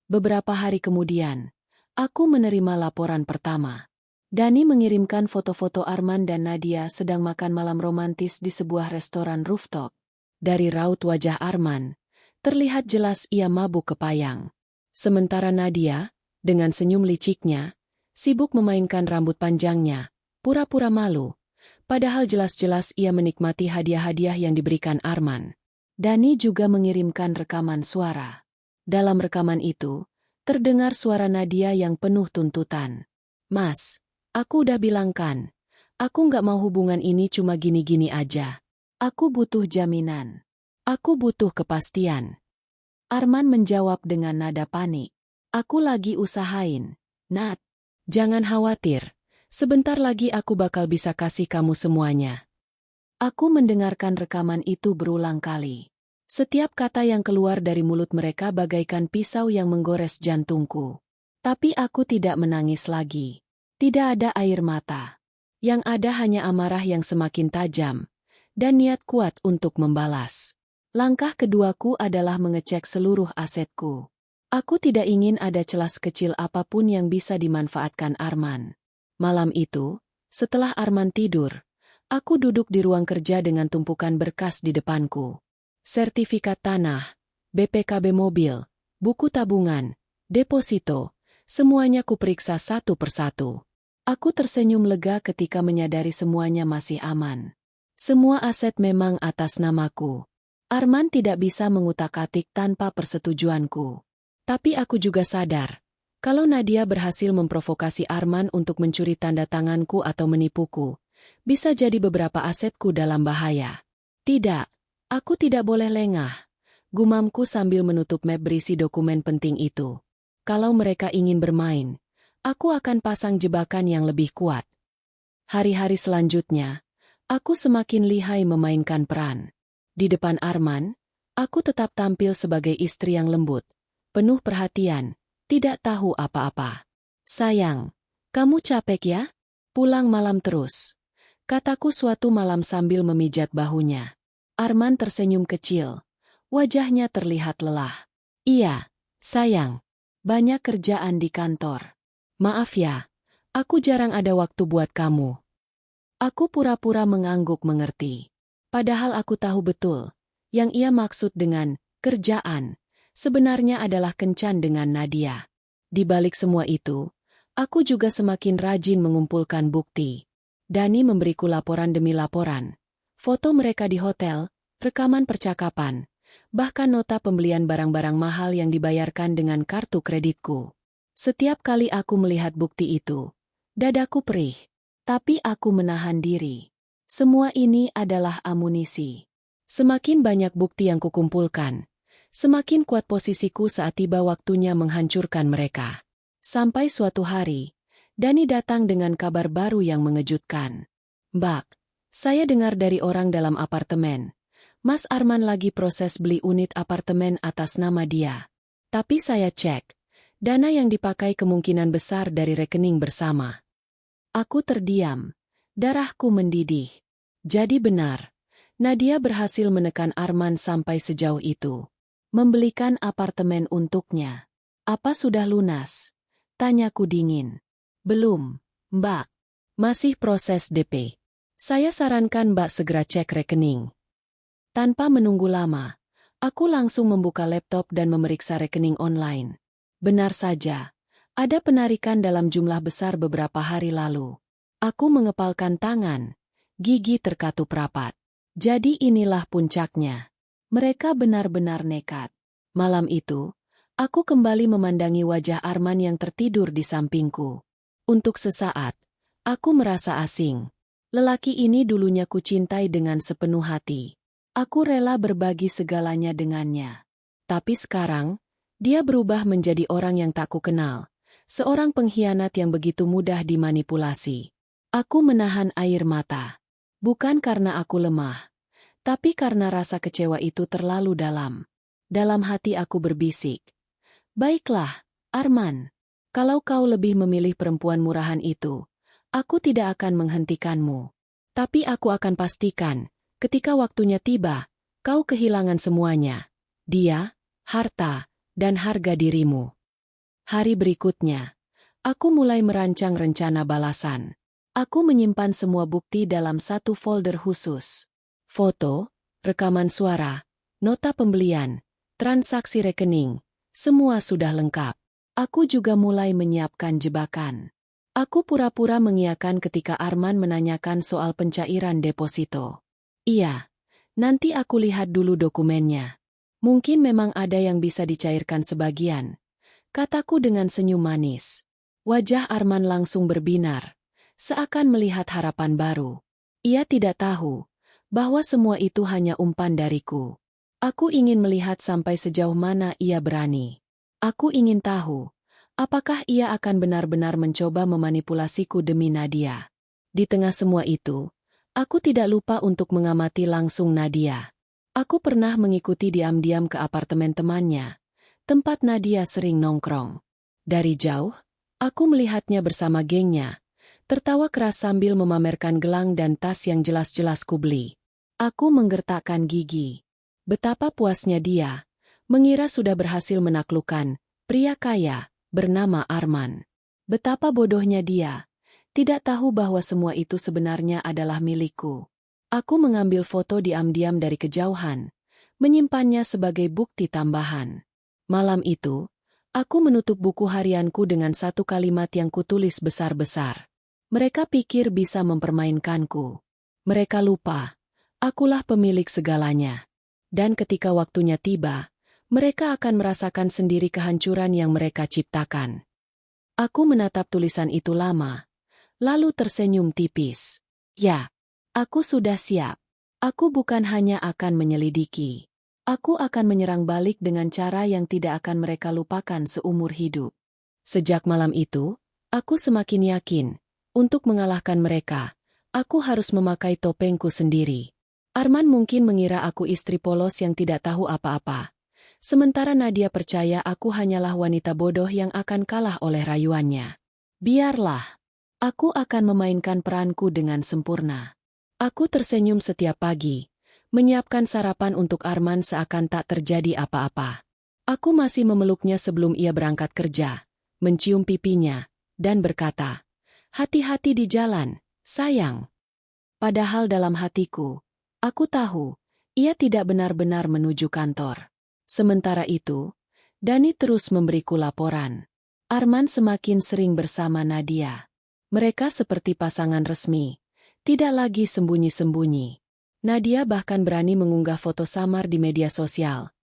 Beberapa hari kemudian, aku menerima laporan pertama. Dani mengirimkan foto-foto Arman dan Nadia sedang makan malam romantis di sebuah restoran rooftop. Dari raut wajah Arman, terlihat jelas ia mabuk kepayang. Sementara Nadia, dengan senyum liciknya, sibuk memainkan rambut panjangnya, pura-pura malu, padahal jelas-jelas ia menikmati hadiah-hadiah yang diberikan Arman. Dani juga mengirimkan rekaman suara. Dalam rekaman itu, terdengar suara Nadia yang penuh tuntutan. Mas, aku udah bilang kan, aku nggak mau hubungan ini cuma gini-gini aja. Aku butuh jaminan. Aku butuh kepastian. Arman menjawab dengan nada panik. Aku lagi usahain, Nat. Jangan khawatir, sebentar lagi aku bakal bisa kasih kamu semuanya. Aku mendengarkan rekaman itu berulang kali. Setiap kata yang keluar dari mulut mereka bagaikan pisau yang menggores jantungku. Tapi aku tidak menangis lagi. Tidak ada air mata. Yang ada hanya amarah yang semakin tajam, dan niat kuat untuk membalas. Langkah keduaku adalah mengecek seluruh asetku. Aku tidak ingin ada celah kecil apapun yang bisa dimanfaatkan Arman. Malam itu, setelah Arman tidur, aku duduk di ruang kerja dengan tumpukan berkas di depanku. Sertifikat tanah, BPKB mobil, buku tabungan, deposito, semuanya kuperiksa satu persatu. Aku tersenyum lega ketika menyadari semuanya masih aman. Semua aset memang atas namaku. Arman tidak bisa mengutak-atik tanpa persetujuanku. Tapi aku juga sadar, kalau Nadia berhasil memprovokasi Arman untuk mencuri tanda tanganku atau menipuku, bisa jadi beberapa asetku dalam bahaya. Tidak, aku tidak boleh lengah, gumamku sambil menutup map berisi dokumen penting itu. Kalau mereka ingin bermain, aku akan pasang jebakan yang lebih kuat. Hari-hari selanjutnya, aku semakin lihai memainkan peran. Di depan Arman, aku tetap tampil sebagai istri yang lembut, penuh perhatian, tidak tahu apa-apa. Sayang, kamu capek ya? Pulang malam terus. Kataku suatu malam sambil memijat bahunya. Arman tersenyum kecil. Wajahnya terlihat lelah. Iya, sayang. Banyak kerjaan di kantor. Maaf ya, aku jarang ada waktu buat kamu. Aku pura-pura mengangguk mengerti. Padahal aku tahu betul, yang ia maksud dengan kerjaan sebenarnya adalah kencan dengan Nadia. Di balik semua itu, aku juga semakin rajin mengumpulkan bukti. Dani memberiku laporan demi laporan. Foto mereka di hotel, rekaman percakapan, bahkan nota pembelian barang-barang mahal yang dibayarkan dengan kartu kreditku. Setiap kali aku melihat bukti itu, dadaku perih. Tapi aku menahan diri. Semua ini adalah amunisi. Semakin banyak bukti yang kukumpulkan, semakin kuat posisiku saat tiba waktunya menghancurkan mereka. Sampai suatu hari, Dani datang dengan kabar baru yang mengejutkan. Mbak, saya dengar dari orang dalam apartemen. Mas Arman lagi proses beli unit apartemen atas nama dia. Tapi saya cek, dana yang dipakai kemungkinan besar dari rekening bersama. Aku terdiam. Darahku mendidih. Jadi benar, Nadia berhasil menekan Arman sampai sejauh itu. Membelikan apartemen untuknya. Apa sudah lunas? Tanyaku dingin. Belum, Mbak. Masih proses DP. Saya sarankan Mbak segera cek rekening. Tanpa menunggu lama, aku langsung membuka laptop dan memeriksa rekening online. Benar saja, ada penarikan dalam jumlah besar beberapa hari lalu. Aku mengepalkan tangan, gigi terkatup rapat. Jadi inilah puncaknya. Mereka benar-benar nekat. Malam itu, aku kembali memandangi wajah Arman yang tertidur di sampingku. Untuk sesaat, aku merasa asing. Lelaki ini dulunya kucintai dengan sepenuh hati. Aku rela berbagi segalanya dengannya. Tapi sekarang, dia berubah menjadi orang yang tak kukenal. Seorang pengkhianat yang begitu mudah dimanipulasi. Aku menahan air mata. Bukan karena aku lemah, tapi karena rasa kecewa itu terlalu dalam. Dalam hati aku berbisik. Baiklah, Arman. Kalau kau lebih memilih perempuan murahan itu, aku tidak akan menghentikanmu. Tapi aku akan pastikan, ketika waktunya tiba, kau kehilangan semuanya. Dia, harta, dan harga dirimu. Hari berikutnya, aku mulai merancang rencana balasan. Aku menyimpan semua bukti dalam satu folder khusus. Foto, rekaman suara, nota pembelian, transaksi rekening, semua sudah lengkap. Aku juga mulai menyiapkan jebakan. Aku pura-pura mengiyakan ketika Arman menanyakan soal pencairan deposito. Iya, nanti aku lihat dulu dokumennya. Mungkin memang ada yang bisa dicairkan sebagian, kataku dengan senyum manis. Wajah Arman langsung berbinar. Seakan melihat harapan baru. Ia tidak tahu bahwa semua itu hanya umpan dariku. Aku ingin melihat sampai sejauh mana ia berani. Aku ingin tahu, apakah ia akan benar-benar mencoba memanipulasiku demi Nadia. Di tengah semua itu, aku tidak lupa untuk mengamati langsung Nadia. Aku pernah mengikuti diam-diam ke apartemen temannya, tempat Nadia sering nongkrong. Dari jauh, aku melihatnya bersama gengnya, tertawa keras sambil memamerkan gelang dan tas yang jelas-jelas kubeli. Aku menggertakkan gigi. Betapa puasnya dia, mengira sudah berhasil menaklukkan pria kaya bernama Arman. Betapa bodohnya dia, tidak tahu bahwa semua itu sebenarnya adalah milikku. Aku mengambil foto diam-diam dari kejauhan, menyimpannya sebagai bukti tambahan. Malam itu, aku menutup buku harianku dengan satu kalimat yang kutulis besar-besar. Mereka pikir bisa mempermainkanku. Mereka lupa, akulah pemilik segalanya. Dan ketika waktunya tiba, mereka akan merasakan sendiri kehancuran yang mereka ciptakan. Aku menatap tulisan itu lama, lalu tersenyum tipis. Ya, aku sudah siap. Aku bukan hanya akan menyelidiki. Aku akan menyerang balik dengan cara yang tidak akan mereka lupakan seumur hidup. Sejak malam itu, aku semakin yakin, untuk mengalahkan mereka, aku harus memakai topengku sendiri. Arman mungkin mengira aku istri polos yang tidak tahu apa-apa. Sementara Nadia percaya aku hanyalah wanita bodoh yang akan kalah oleh rayuannya. Biarlah. Aku akan memainkan peranku dengan sempurna. Aku tersenyum setiap pagi, menyiapkan sarapan untuk Arman seakan tak terjadi apa-apa. Aku masih memeluknya sebelum ia berangkat kerja, mencium pipinya, dan berkata, "Hati-hati di jalan, sayang." Padahal dalam hatiku, aku tahu, ia tidak benar-benar menuju kantor. Sementara itu, Dani terus memberiku laporan. Arman semakin sering bersama Nadia. Mereka seperti pasangan resmi, tidak lagi sembunyi-sembunyi. Nadia bahkan berani mengunggah foto samar di media sosial.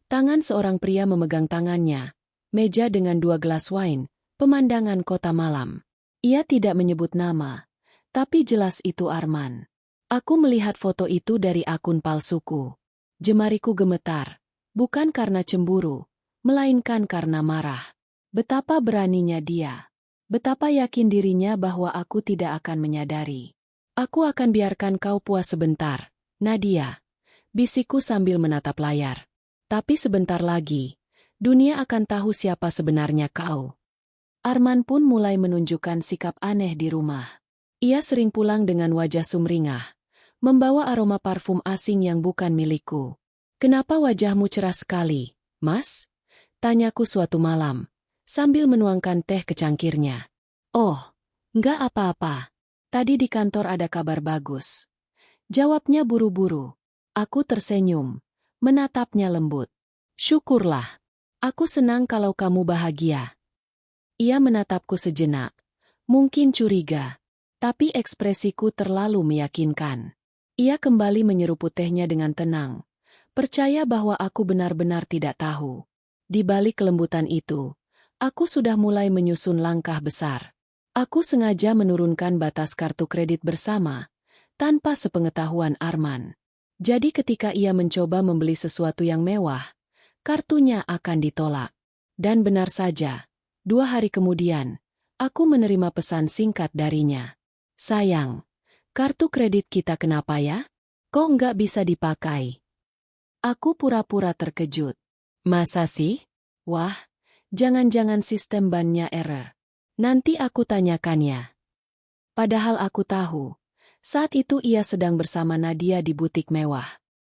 Tangan seorang pria memegang tangannya, meja dengan 2 gelas wine, pemandangan kota malam. Ia tidak menyebut nama, tapi jelas itu Arman. Aku melihat foto itu dari akun palsuku. Jemariku gemetar, bukan karena cemburu, melainkan karena marah. Betapa beraninya dia. Betapa yakin dirinya bahwa aku tidak akan menyadari. Aku akan biarkan kau puas sebentar, Nadia, bisikku sambil menatap layar. Tapi sebentar lagi, dunia akan tahu siapa sebenarnya kau. Arman pun mulai menunjukkan sikap aneh di rumah. Ia sering pulang dengan wajah sumringah, membawa aroma parfum asing yang bukan milikku. Kenapa wajahmu cerah sekali, Mas? Tanyaku suatu malam, sambil menuangkan teh ke cangkirnya. Oh, enggak apa-apa. Tadi di kantor ada kabar bagus. Jawabnya buru-buru. Aku tersenyum, menatapnya lembut. Syukurlah. Aku senang kalau kamu bahagia. Ia menatapku sejenak. Mungkin curiga. Tapi ekspresiku terlalu meyakinkan. Ia kembali menyeruput tehnya dengan tenang. Percaya bahwa aku benar-benar tidak tahu. Di balik kelembutan itu, aku sudah mulai menyusun langkah besar. Aku sengaja menurunkan batas kartu kredit bersama, tanpa sepengetahuan Arman. Jadi ketika ia mencoba membeli sesuatu yang mewah, kartunya akan ditolak. Dan benar saja, 2 hari kemudian, aku menerima pesan singkat darinya. Sayang, kartu kredit kita kenapa ya? Kok nggak bisa dipakai? Aku pura-pura terkejut. Masa sih? Wah, jangan-jangan sistem bannya error. Nanti aku tanyakannya. Padahal aku tahu, saat itu ia sedang bersama Nadia di butik mewah.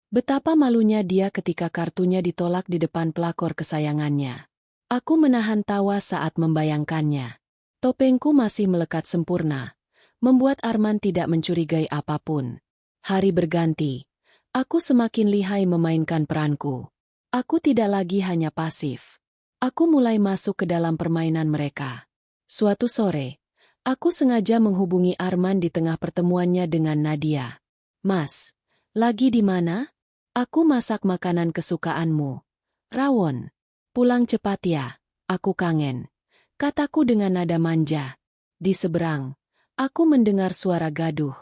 Betapa malunya dia ketika kartunya ditolak di depan pelakor kesayangannya. Aku menahan tawa saat membayangkannya. Topengku masih melekat sempurna, membuat Arman tidak mencurigai apapun. Hari berganti, aku semakin lihai memainkan peranku. Aku tidak lagi hanya pasif. Aku mulai masuk ke dalam permainan mereka. Suatu sore, aku sengaja menghubungi Arman di tengah pertemuannya dengan Nadia. Mas, lagi di mana? Aku masak makanan kesukaanmu. Rawon. Pulang cepat ya, aku kangen. Kataku dengan nada manja. Di seberang, aku mendengar suara gaduh.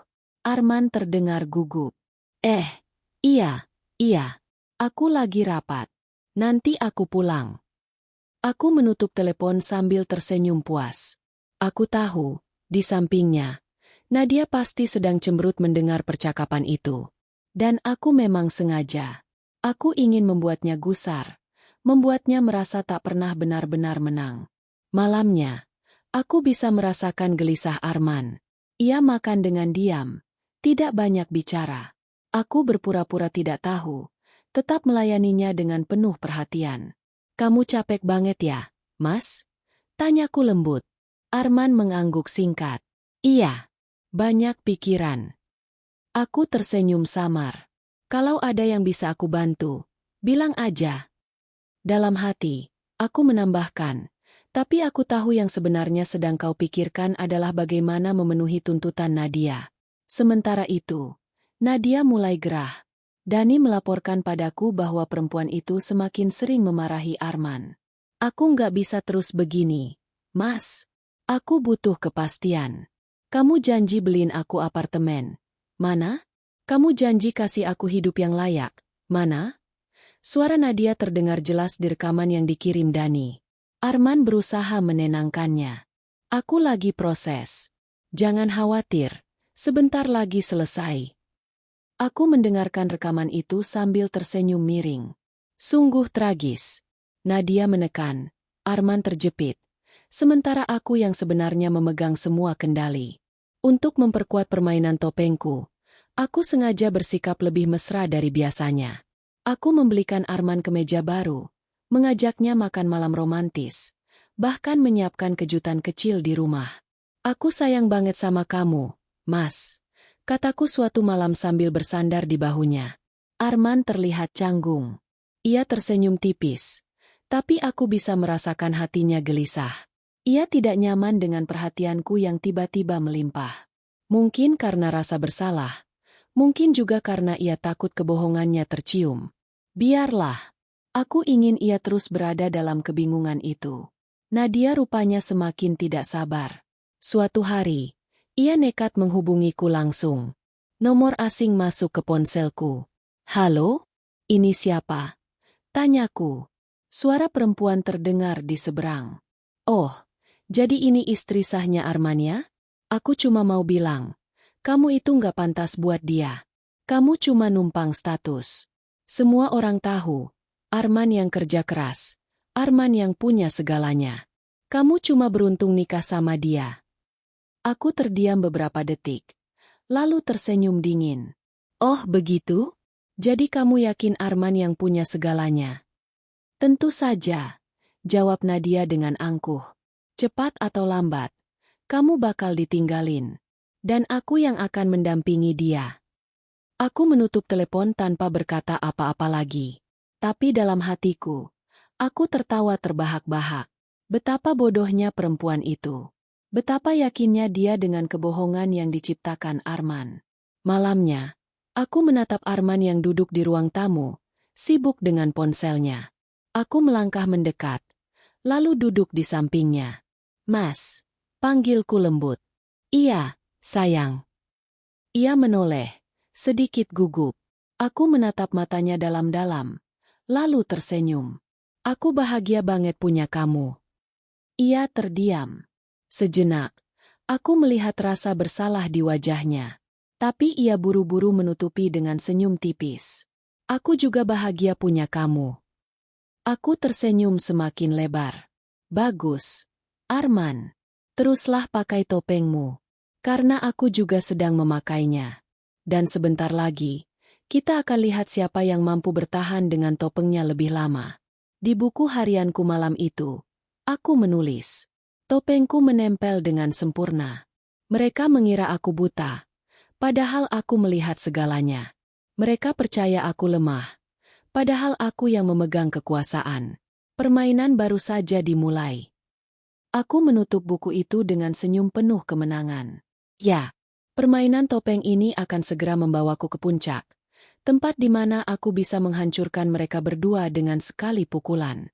Arman terdengar gugup. Iya, aku lagi rapat. Nanti aku pulang. Aku menutup telepon sambil tersenyum puas. Aku tahu, di sampingnya, Nadia pasti sedang cemberut mendengar percakapan itu. Dan aku memang sengaja. Aku ingin membuatnya gusar, membuatnya merasa tak pernah benar-benar menang. Malamnya, aku bisa merasakan gelisah Arman. Ia makan dengan diam, tidak banyak bicara. Aku berpura-pura tidak tahu, tetap melayaninya dengan penuh perhatian. Kamu capek banget ya, Mas? Tanyaku lembut. Arman mengangguk singkat. Iya, banyak pikiran. Aku tersenyum samar. Kalau ada yang bisa aku bantu, bilang aja. Dalam hati, aku menambahkan, tapi aku tahu yang sebenarnya sedang kau pikirkan adalah bagaimana memenuhi tuntutan Nadia. Sementara itu, Nadia mulai gerah. Dani melaporkan padaku bahwa perempuan itu semakin sering memarahi Arman. Aku nggak bisa terus begini, Mas. Aku butuh kepastian. Kamu janji beliin aku apartemen. Mana? Kamu janji kasih aku hidup yang layak. Mana? Suara Nadia terdengar jelas di rekaman yang dikirim Dani. Arman berusaha menenangkannya. Aku lagi proses. Jangan khawatir. Sebentar lagi selesai. Aku mendengarkan rekaman itu sambil tersenyum miring. Sungguh tragis. Nadia menekan. Arman terjepit. Sementara aku yang sebenarnya memegang semua kendali. Untuk memperkuat permainan topengku, aku sengaja bersikap lebih mesra dari biasanya. Aku membelikan Arman kemeja baru, mengajaknya makan malam romantis, bahkan menyiapkan kejutan kecil di rumah. Aku sayang banget sama kamu, Mas. Kataku suatu malam sambil bersandar di bahunya. Arman terlihat canggung. Ia tersenyum tipis. Tapi aku bisa merasakan hatinya gelisah. Ia tidak nyaman dengan perhatianku yang tiba-tiba melimpah. Mungkin karena rasa bersalah. Mungkin juga karena ia takut kebohongannya tercium. Biarlah. Aku ingin ia terus berada dalam kebingungan itu. Nadia rupanya semakin tidak sabar. Suatu hari, ia nekat menghubungiku langsung. Nomor asing masuk ke ponselku. Halo? Ini siapa? Tanyaku. Suara perempuan terdengar di seberang. Oh, Jadi ini istri sahnya Arman ya? Aku cuma mau bilang, kamu itu nggak pantas buat dia. Kamu cuma numpang status. Semua orang tahu, Arman yang kerja keras. Arman yang punya segalanya. Kamu cuma beruntung nikah sama dia. Aku terdiam beberapa detik, lalu tersenyum dingin. Oh begitu? Jadi kamu yakin Arman yang punya segalanya? Tentu saja, jawab Nadia dengan angkuh. Cepat atau lambat, kamu bakal ditinggalin. Dan aku yang akan mendampingi dia. Aku menutup telepon tanpa berkata apa-apa lagi. Tapi dalam hatiku, aku tertawa terbahak-bahak. Betapa bodohnya perempuan itu. Betapa yakinnya dia dengan kebohongan yang diciptakan Arman. Malamnya, aku menatap Arman yang duduk di ruang tamu, sibuk dengan ponselnya. Aku melangkah mendekat, lalu duduk di sampingnya. Mas, panggilku lembut. Iya, sayang. Ia menoleh, sedikit gugup. Aku menatap matanya dalam-dalam, lalu tersenyum. Aku bahagia banget punya kamu. Ia terdiam. Sejenak, aku melihat rasa bersalah di wajahnya. Tapi ia buru-buru menutupi dengan senyum tipis. Aku juga bahagia punya kamu. Aku tersenyum semakin lebar. Bagus, Arman. Teruslah pakai topengmu. Karena aku juga sedang memakainya. Dan sebentar lagi, kita akan lihat siapa yang mampu bertahan dengan topengnya lebih lama. Di buku harianku malam itu, aku menulis. Topengku menempel dengan sempurna. Mereka mengira aku buta, padahal aku melihat segalanya. Mereka percaya aku lemah, padahal aku yang memegang kekuasaan. Permainan baru saja dimulai. Aku menutup buku itu dengan senyum penuh kemenangan. Ya, permainan topeng ini akan segera membawaku ke puncak, tempat di mana aku bisa menghancurkan mereka berdua dengan sekali pukulan.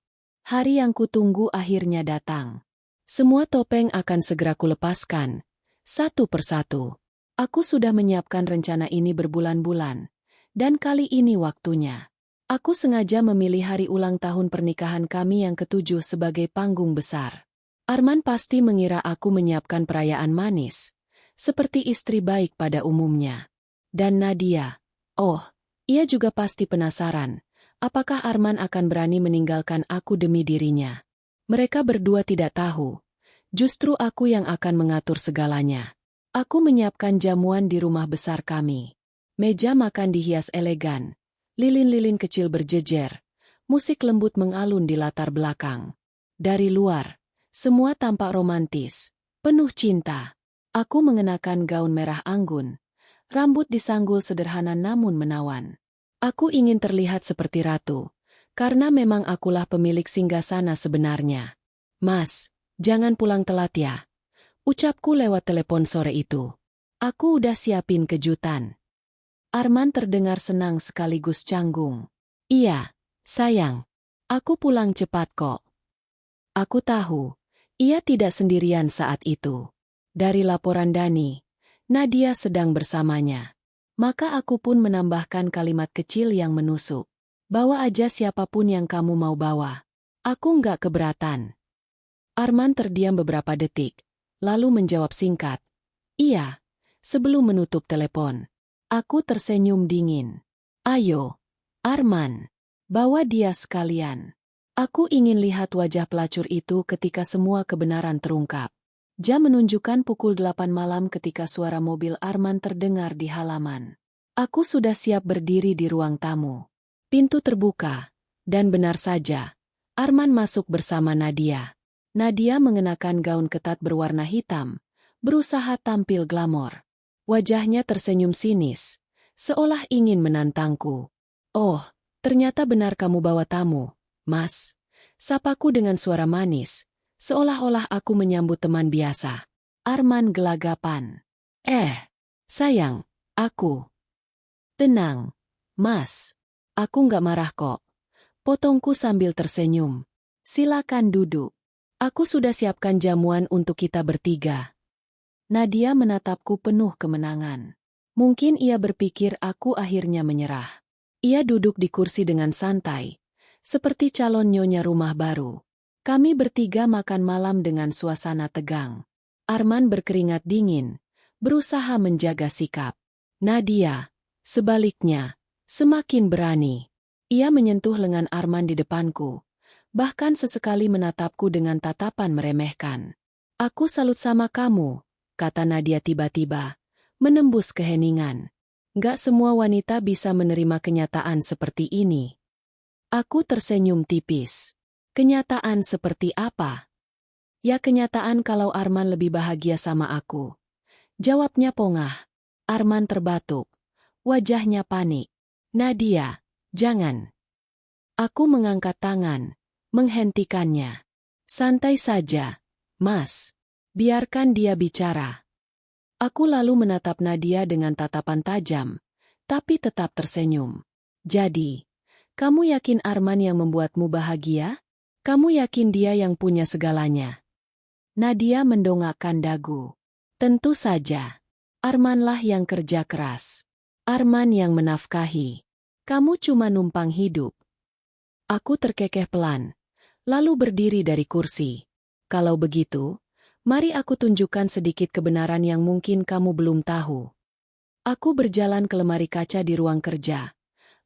Hari yang kutunggu akhirnya datang. Semua topeng akan segera kulepaskan, satu persatu. Aku sudah menyiapkan rencana ini berbulan-bulan, dan kali ini waktunya. Aku sengaja memilih hari ulang tahun pernikahan kami yang ke-7 sebagai panggung besar. Arman pasti mengira aku menyiapkan perayaan manis, seperti istri baik pada umumnya. Dan Nadia, oh, ia juga pasti penasaran, apakah Arman akan berani meninggalkan aku demi dirinya. Mereka berdua tidak tahu, justru aku yang akan mengatur segalanya. Aku menyiapkan jamuan di rumah besar kami. Meja makan dihias elegan, lilin-lilin kecil berjejer, musik lembut mengalun di latar belakang. Dari luar, semua tampak romantis, penuh cinta. Aku mengenakan gaun merah anggun, rambut disanggul sederhana namun menawan. Aku ingin terlihat seperti ratu, karena memang akulah pemilik singgasana sebenarnya. Mas, jangan pulang telat ya. Ucapku lewat telepon sore itu. Aku udah siapin kejutan. Arman terdengar senang sekaligus canggung. Iya, sayang. Aku pulang cepat kok. Aku tahu, ia tidak sendirian saat itu. Dari laporan Dani, Nadia sedang bersamanya. Maka aku pun menambahkan kalimat kecil yang menusuk. Bawa aja siapapun yang kamu mau bawa. Aku nggak keberatan. Arman terdiam beberapa detik, lalu menjawab singkat. Iya, sebelum menutup telepon. Aku tersenyum dingin. Ayo, Arman, bawa dia sekalian. Aku ingin lihat wajah pelacur itu ketika semua kebenaran terungkap. Jam menunjukkan pukul 8 malam ketika suara mobil Arman terdengar di halaman. Aku sudah siap berdiri di ruang tamu. Pintu terbuka, dan benar saja, Arman masuk bersama Nadia. Nadia mengenakan gaun ketat berwarna hitam, berusaha tampil glamor. Wajahnya tersenyum sinis, seolah ingin menantangku. Oh, ternyata benar kamu bawa tamu, Mas. Sapaku dengan suara manis, seolah-olah aku menyambut teman biasa. Arman gelagapan. Sayang, aku. Tenang, Mas. Aku nggak marah kok. Potongku sambil tersenyum. Silakan duduk. Aku sudah siapkan jamuan untuk kita bertiga. Nadia menatapku penuh kemenangan. Mungkin ia berpikir aku akhirnya menyerah. Ia duduk di kursi dengan santai, seperti calon nyonya rumah baru. Kami bertiga makan malam dengan suasana tegang. Arman berkeringat dingin, berusaha menjaga sikap. Nadia, sebaliknya, semakin berani. Ia menyentuh lengan Arman di depanku, bahkan sesekali menatapku dengan tatapan meremehkan. Aku salut sama kamu, kata Nadia tiba-tiba, menembus keheningan. Gak semua wanita bisa menerima kenyataan seperti ini. Aku tersenyum tipis. Kenyataan seperti apa? Ya kenyataan kalau Arman lebih bahagia sama aku. Jawabnya pongah. Arman terbatuk. Wajahnya panik. Nadia, jangan. Aku mengangkat tangan, menghentikannya. Santai saja, Mas. Biarkan dia bicara. Aku lalu menatap Nadia dengan tatapan tajam, tapi tetap tersenyum. Jadi, kamu yakin Arman yang membuatmu bahagia? Kamu yakin dia yang punya segalanya? Nadia mendongakkan dagu. Tentu saja. Armanlah yang kerja keras. Arman yang menafkahi. Kamu cuma numpang hidup. Aku terkekeh pelan, lalu berdiri dari kursi. Kalau begitu, mari aku tunjukkan sedikit kebenaran yang mungkin kamu belum tahu. Aku berjalan ke lemari kaca di ruang kerja,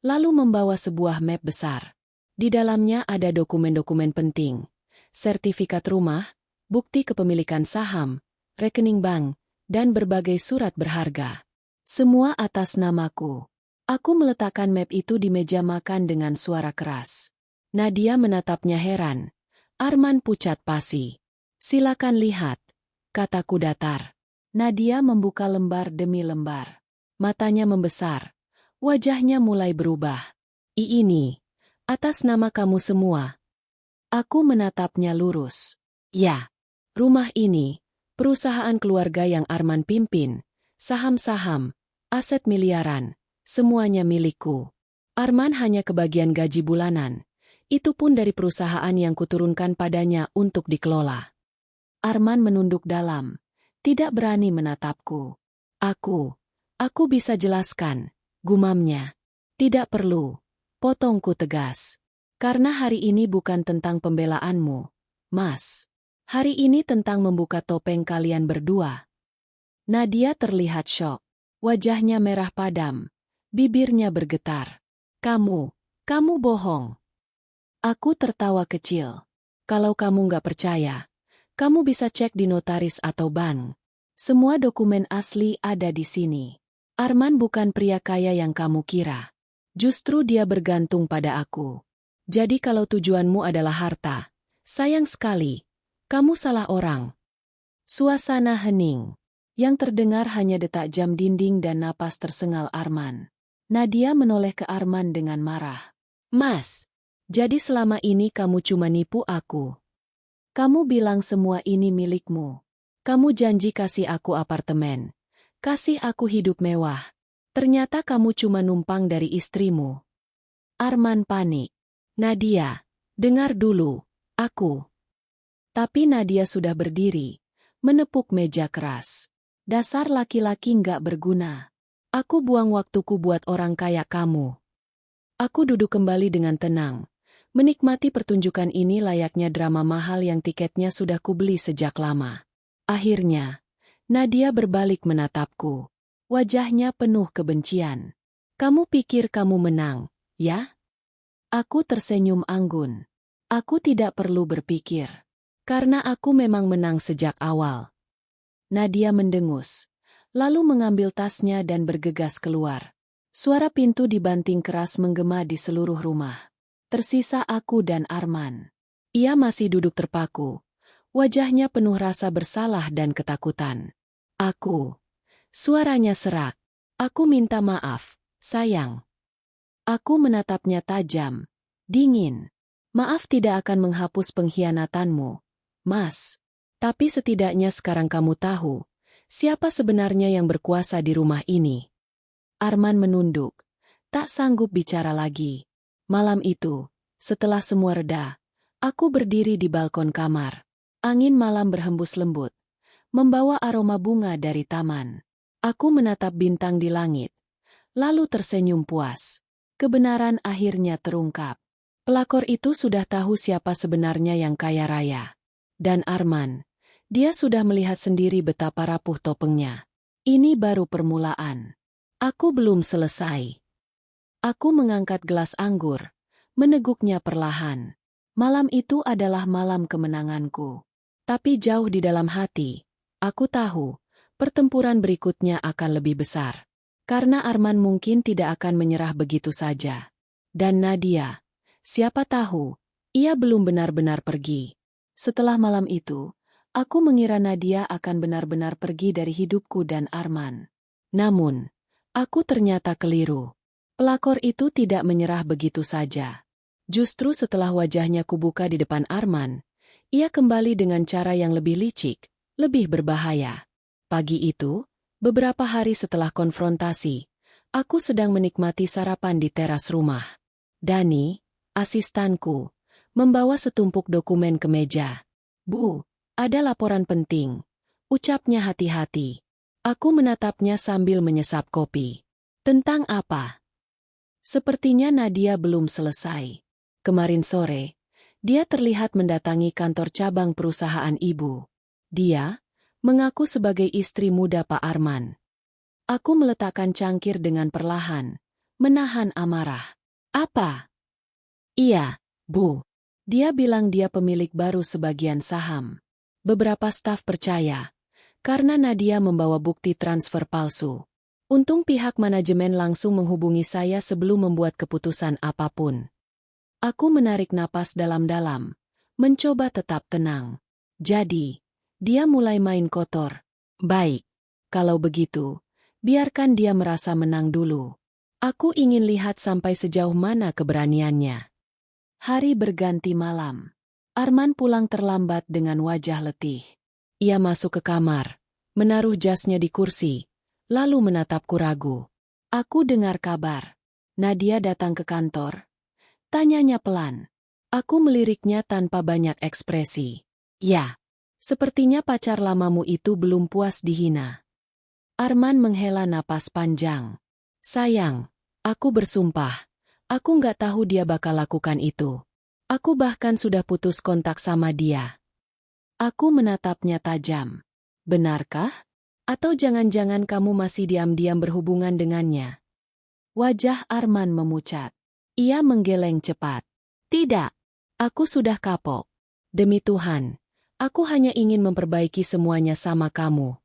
lalu membawa sebuah map besar. Di dalamnya ada dokumen-dokumen penting, sertifikat rumah, bukti kepemilikan saham, rekening bank, dan berbagai surat berharga. Semua atas namaku. Aku meletakkan map itu di meja makan dengan suara keras. Nadia menatapnya heran. Arman pucat pasi. Silakan lihat, kataku datar. Nadia membuka lembar demi lembar. Matanya membesar. Wajahnya mulai berubah. Ini, atas nama kamu semua. Aku menatapnya lurus. Ya, rumah ini, perusahaan keluarga yang Arman pimpin, saham-saham, aset miliaran, semuanya milikku. Arman hanya kebagian gaji bulanan. Itu pun dari perusahaan yang kuturunkan padanya untuk dikelola. Arman menunduk dalam, tidak berani menatapku. Aku bisa jelaskan, gumamnya. Tidak perlu, potongku tegas. Karena hari ini bukan tentang pembelaanmu, Mas. Hari ini tentang membuka topeng kalian berdua. Nadia terlihat syok. Wajahnya merah padam. Bibirnya bergetar. Kamu bohong. Aku tertawa kecil. Kalau kamu nggak percaya, kamu bisa cek di notaris atau bank. Semua dokumen asli ada di sini. Arman bukan pria kaya yang kamu kira. Justru dia bergantung pada aku. Jadi kalau tujuanmu adalah harta, sayang sekali, kamu salah orang. Suasana hening. Yang terdengar hanya detak jam dinding dan napas tersengal Arman. Nadia menoleh ke Arman dengan marah. Mas, jadi selama ini kamu cuma nipu aku. Kamu bilang semua ini milikmu. Kamu janji kasih aku apartemen. Kasih aku hidup mewah. Ternyata kamu cuma numpang dari istrimu. Arman panik. Nadia, dengar dulu, aku. Tapi Nadia sudah berdiri, menepuk meja keras. Dasar laki-laki nggak berguna. Aku buang waktuku buat orang kaya kamu. Aku duduk kembali dengan tenang, menikmati pertunjukan ini layaknya drama mahal yang tiketnya sudah kubeli sejak lama. Akhirnya, Nadia berbalik menatapku. Wajahnya penuh kebencian. Kamu pikir kamu menang, ya? Aku tersenyum anggun. Aku tidak perlu berpikir. Karena aku memang menang sejak awal. Nadia mendengus, lalu mengambil tasnya dan bergegas keluar. Suara pintu dibanting keras menggema di seluruh rumah. Tersisa aku dan Arman. Ia masih duduk terpaku. Wajahnya penuh rasa bersalah dan ketakutan. Suaranya serak. Aku minta maaf, sayang. Aku menatapnya tajam, dingin. Maaf tidak akan menghapus pengkhianatanmu, Mas. Tapi setidaknya sekarang kamu tahu, siapa sebenarnya yang berkuasa di rumah ini. Arman menunduk, tak sanggup bicara lagi. Malam itu, setelah semua reda, aku berdiri di balkon kamar. Angin malam berhembus lembut, membawa aroma bunga dari taman. Aku menatap bintang di langit, lalu tersenyum puas. Kebenaran akhirnya terungkap. Pelakor itu sudah tahu siapa sebenarnya yang kaya raya. Dan Arman, dia sudah melihat sendiri betapa rapuh topengnya. Ini baru permulaan. Aku belum selesai. Aku mengangkat gelas anggur, meneguknya perlahan. Malam itu adalah malam kemenanganku. Tapi jauh di dalam hati, aku tahu, pertempuran berikutnya akan lebih besar. Karena Arman mungkin tidak akan menyerah begitu saja. Dan Nadia, siapa tahu, ia belum benar-benar pergi. Setelah malam itu, aku mengira Nadia akan benar-benar pergi dari hidupku dan Arman. Namun, aku ternyata keliru. Pelakor itu tidak menyerah begitu saja. Justru setelah wajahnya kubuka di depan Arman, ia kembali dengan cara yang lebih licik, lebih berbahaya. Pagi itu, beberapa hari setelah konfrontasi, aku sedang menikmati sarapan di teras rumah. Dani, asistanku, membawa setumpuk dokumen ke meja. "Bu, ada laporan penting," ucapnya hati-hati. Aku menatapnya sambil menyesap kopi. "Tentang apa?" Sepertinya Nadia belum selesai. Kemarin sore, dia terlihat mendatangi kantor cabang perusahaan ibu. Dia mengaku sebagai istri muda Pak Arman. Aku meletakkan cangkir dengan perlahan, menahan amarah. "Apa?" "Iya, Bu. Dia bilang dia pemilik baru sebagian saham. Beberapa staf percaya, karena Nadia membawa bukti transfer palsu. Untung pihak manajemen langsung menghubungi saya sebelum membuat keputusan apapun." Aku menarik napas dalam-dalam, mencoba tetap tenang. "Jadi, dia mulai main kotor." "Baik. Kalau begitu, biarkan dia merasa menang dulu. Aku ingin lihat sampai sejauh mana keberaniannya." Hari berganti malam. Arman pulang terlambat dengan wajah letih. Ia masuk ke kamar, menaruh jasnya di kursi, lalu menatapku ragu. "Aku dengar kabar Nadia datang ke kantor?" tanyanya pelan. Aku meliriknya tanpa banyak ekspresi. "Ya, sepertinya pacar lamamu itu belum puas dihina." Arman menghela napas panjang. "Sayang, aku bersumpah, aku nggak tahu dia bakal lakukan itu. Aku bahkan sudah putus kontak sama dia." Aku menatapnya tajam. "Benarkah? Atau jangan-jangan kamu masih diam-diam berhubungan dengannya?" Wajah Arman memucat. Ia menggeleng cepat. "Tidak, aku sudah kapok. Demi Tuhan, aku hanya ingin memperbaiki semuanya sama kamu."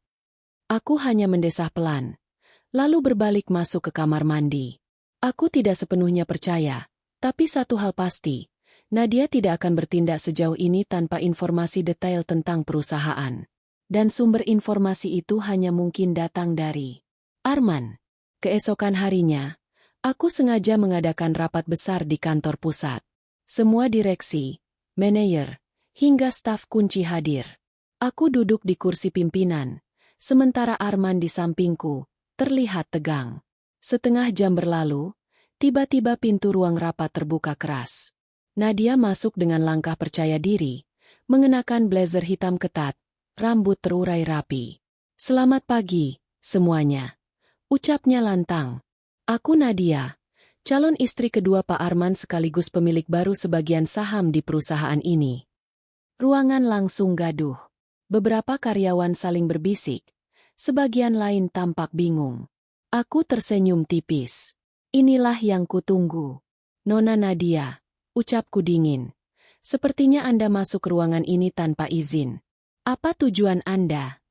Aku hanya mendesah pelan, lalu berbalik masuk ke kamar mandi. Aku tidak sepenuhnya percaya, tapi satu hal pasti, Nadia tidak akan bertindak sejauh ini tanpa informasi detail tentang perusahaan. Dan sumber informasi itu hanya mungkin datang dari Arman. Keesokan harinya, aku sengaja mengadakan rapat besar di kantor pusat. Semua direksi, manajer, hingga staf kunci hadir. Aku duduk di kursi pimpinan, sementara Arman di sampingku, terlihat tegang. Setengah jam berlalu, tiba-tiba pintu ruang rapat terbuka keras. Nadia masuk dengan langkah percaya diri, mengenakan blazer hitam ketat, rambut terurai rapi. "Selamat pagi, semuanya," ucapnya lantang. "Aku Nadia, calon istri kedua Pak Arman sekaligus pemilik baru sebagian saham di perusahaan ini." Ruangan langsung gaduh. Beberapa karyawan saling berbisik, sebagian lain tampak bingung. Aku tersenyum tipis. "Inilah yang kutunggu. Nona Nadia," ucapku dingin. "Sepertinya Anda masuk ruangan ini tanpa izin. Apa tujuan Anda?"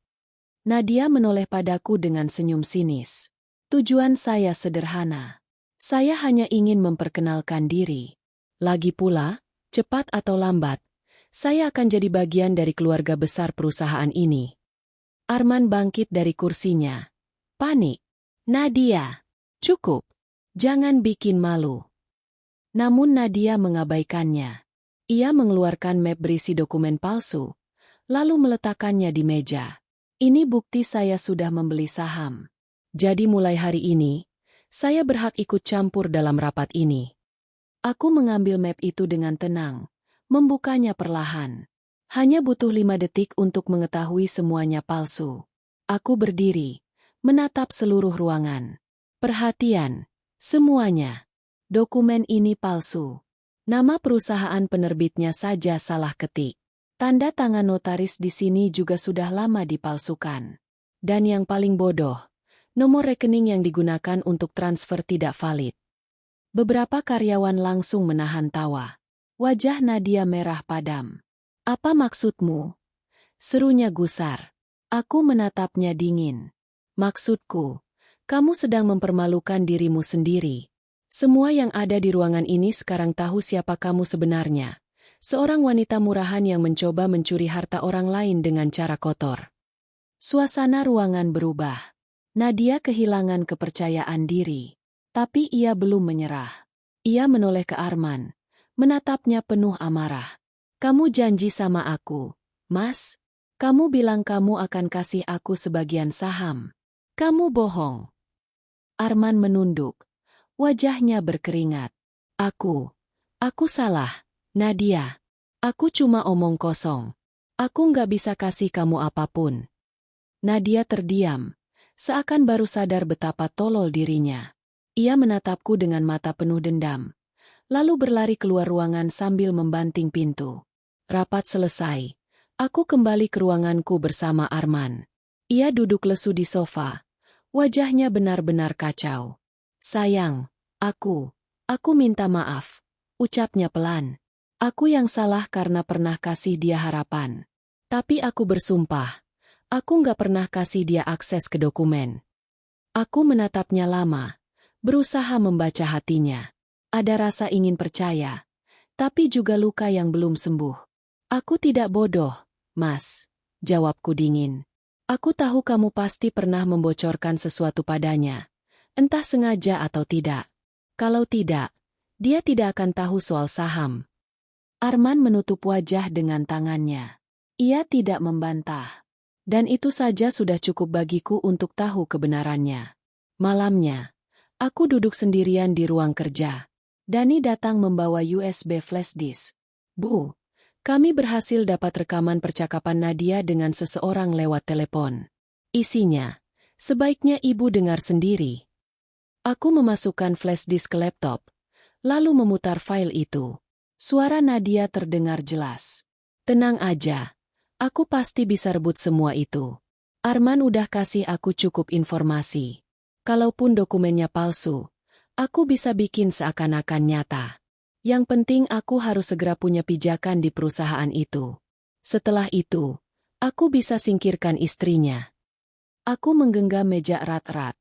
Nadia menoleh padaku dengan senyum sinis. "Tujuan saya sederhana. Saya hanya ingin memperkenalkan diri. Lagi pula, cepat atau lambat, saya akan jadi bagian dari keluarga besar perusahaan ini." Arman bangkit dari kursinya. Panik. "Nadia, cukup. Jangan bikin malu." Namun Nadia mengabaikannya. Ia mengeluarkan map berisi dokumen palsu, lalu meletakkannya di meja. "Ini bukti saya sudah membeli saham. Jadi mulai hari ini, saya berhak ikut campur dalam rapat ini." Aku mengambil map itu dengan tenang, membukanya perlahan. Hanya butuh 5 detik untuk mengetahui semuanya palsu. Aku berdiri, menatap seluruh ruangan. "Perhatian, semuanya. Dokumen ini palsu. Nama perusahaan penerbitnya saja salah ketik. Tanda tangan notaris di sini juga sudah lama dipalsukan. Dan yang paling bodoh, nomor rekening yang digunakan untuk transfer tidak valid. Beberapa karyawan langsung menahan tawa. Wajah Nadia merah padam. "Apa maksudmu?" serunya gusar. Aku menatapnya dingin. "Maksudku, kamu sedang mempermalukan dirimu sendiri. Semua yang ada di ruangan ini sekarang tahu siapa kamu sebenarnya. Seorang wanita murahan yang mencoba mencuri harta orang lain dengan cara kotor." Suasana ruangan berubah. Nadia kehilangan kepercayaan diri. Tapi ia belum menyerah. Ia menoleh ke Arman, menatapnya penuh amarah. "Kamu janji sama aku, Mas? Kamu bilang kamu akan kasih aku sebagian saham. Kamu bohong." Arman menunduk. Wajahnya berkeringat. Aku salah, Nadia. Aku cuma omong kosong. Aku nggak bisa kasih kamu apapun." Nadia terdiam, seakan baru sadar betapa tolol dirinya. Ia menatapku dengan mata penuh dendam, lalu berlari keluar ruangan sambil membanting pintu. Rapat selesai. Aku kembali ke ruanganku bersama Arman. Ia duduk lesu di sofa. Wajahnya benar-benar kacau. "Sayang, aku minta maaf," ucapnya pelan. "Aku yang salah karena pernah kasih dia harapan. Tapi aku bersumpah, aku nggak pernah kasih dia akses ke dokumen." Aku menatapnya lama, berusaha membaca hatinya. Ada rasa ingin percaya, tapi juga luka yang belum sembuh. "Aku tidak bodoh, Mas," jawabku dingin. "Aku tahu kamu pasti pernah membocorkan sesuatu padanya, entah sengaja atau tidak. Kalau tidak, dia tidak akan tahu soal saham." Arman menutup wajah dengan tangannya. Ia tidak membantah. Dan itu saja sudah cukup bagiku untuk tahu kebenarannya. Malamnya, aku duduk sendirian di ruang kerja. Dani datang membawa USB flash disk. "Bu, kami berhasil dapat rekaman percakapan Nadia dengan seseorang lewat telepon. Isinya, sebaiknya ibu dengar sendiri." Aku memasukkan flash disk ke laptop, lalu memutar file itu. Suara Nadia terdengar jelas. "Tenang aja, aku pasti bisa rebut semua itu. Arman udah kasih aku cukup informasi. Kalaupun dokumennya palsu, aku bisa bikin seakan-akan nyata. Yang penting aku harus segera punya pijakan di perusahaan itu. Setelah itu, aku bisa singkirkan istrinya." Aku menggenggam meja erat-erat.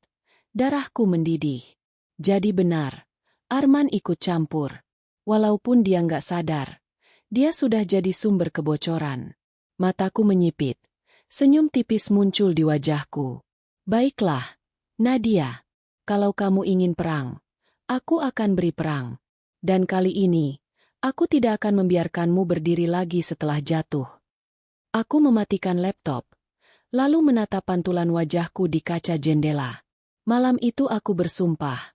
Darahku mendidih. Jadi benar, Arman ikut campur. Walaupun dia nggak sadar, dia sudah jadi sumber kebocoran. Mataku menyipit. Senyum tipis muncul di wajahku. "Baiklah, Nadia, kalau kamu ingin perang, aku akan beri perang. Dan kali ini, aku tidak akan membiarkanmu berdiri lagi setelah jatuh." Aku mematikan laptop, lalu menatap pantulan wajahku di kaca jendela. Malam itu aku bersumpah,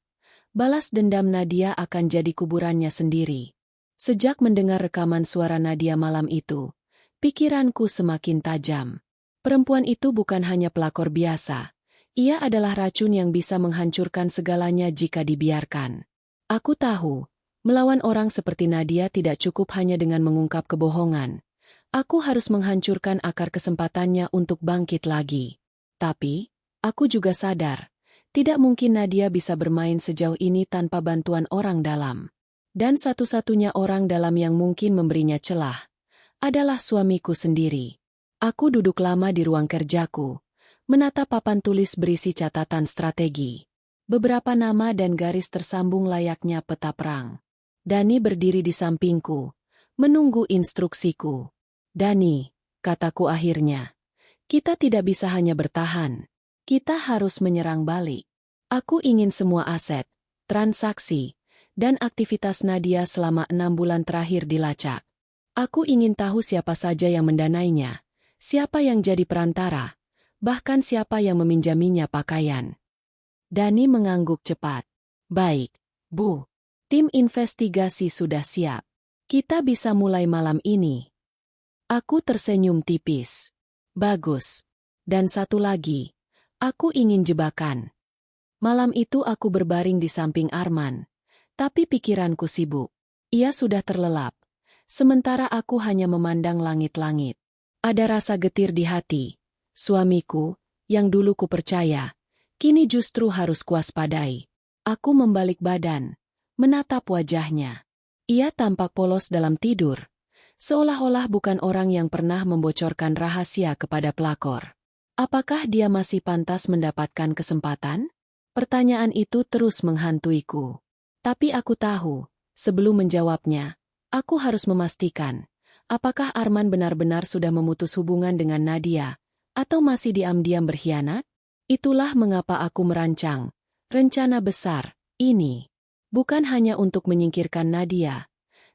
balas dendam Nadia akan jadi kuburannya sendiri. Sejak mendengar rekaman suara Nadia malam itu, pikiranku semakin tajam. Perempuan itu bukan hanya pelakor biasa. Ia adalah racun yang bisa menghancurkan segalanya jika dibiarkan. Aku tahu, melawan orang seperti Nadia tidak cukup hanya dengan mengungkap kebohongan. Aku harus menghancurkan akar kesempatannya untuk bangkit lagi. Tapi, aku juga sadar, tidak mungkin Nadia bisa bermain sejauh ini tanpa bantuan orang dalam. Dan satu-satunya orang dalam yang mungkin memberinya celah adalah suamiku sendiri. Aku duduk lama di ruang kerjaku, menatap papan tulis berisi catatan strategi. Beberapa nama dan garis tersambung layaknya peta perang. Dani berdiri di sampingku, menunggu instruksiku. "Dani," kataku akhirnya, "kita tidak bisa hanya bertahan. Kita harus menyerang balik. Aku ingin semua aset, transaksi, dan aktivitas Nadia selama 6 bulan terakhir dilacak. Aku ingin tahu siapa saja yang mendanainya, siapa yang jadi perantara, bahkan siapa yang meminjaminya pakaian." Dani mengangguk cepat. "Baik, Bu. Tim investigasi sudah siap. Kita bisa mulai malam ini." Aku tersenyum tipis. "Bagus. Dan satu lagi, aku ingin jebakan." Malam itu aku berbaring di samping Arman, tapi pikiranku sibuk. Ia sudah terlelap, sementara aku hanya memandang langit-langit. Ada rasa getir di hati. Suamiku, yang dulu kupercaya, kini justru harus kuwaspadai. Aku membalik badan, menatap wajahnya. Ia tampak polos dalam tidur, seolah-olah bukan orang yang pernah membocorkan rahasia kepada pelakor. Apakah dia masih pantas mendapatkan kesempatan? Pertanyaan itu terus menghantuiku. Tapi aku tahu, sebelum menjawabnya, aku harus memastikan, apakah Arman benar-benar sudah memutus hubungan dengan Nadia, atau masih diam-diam berkhianat? Itulah mengapa aku merancang rencana besar ini. Bukan hanya untuk menyingkirkan Nadia,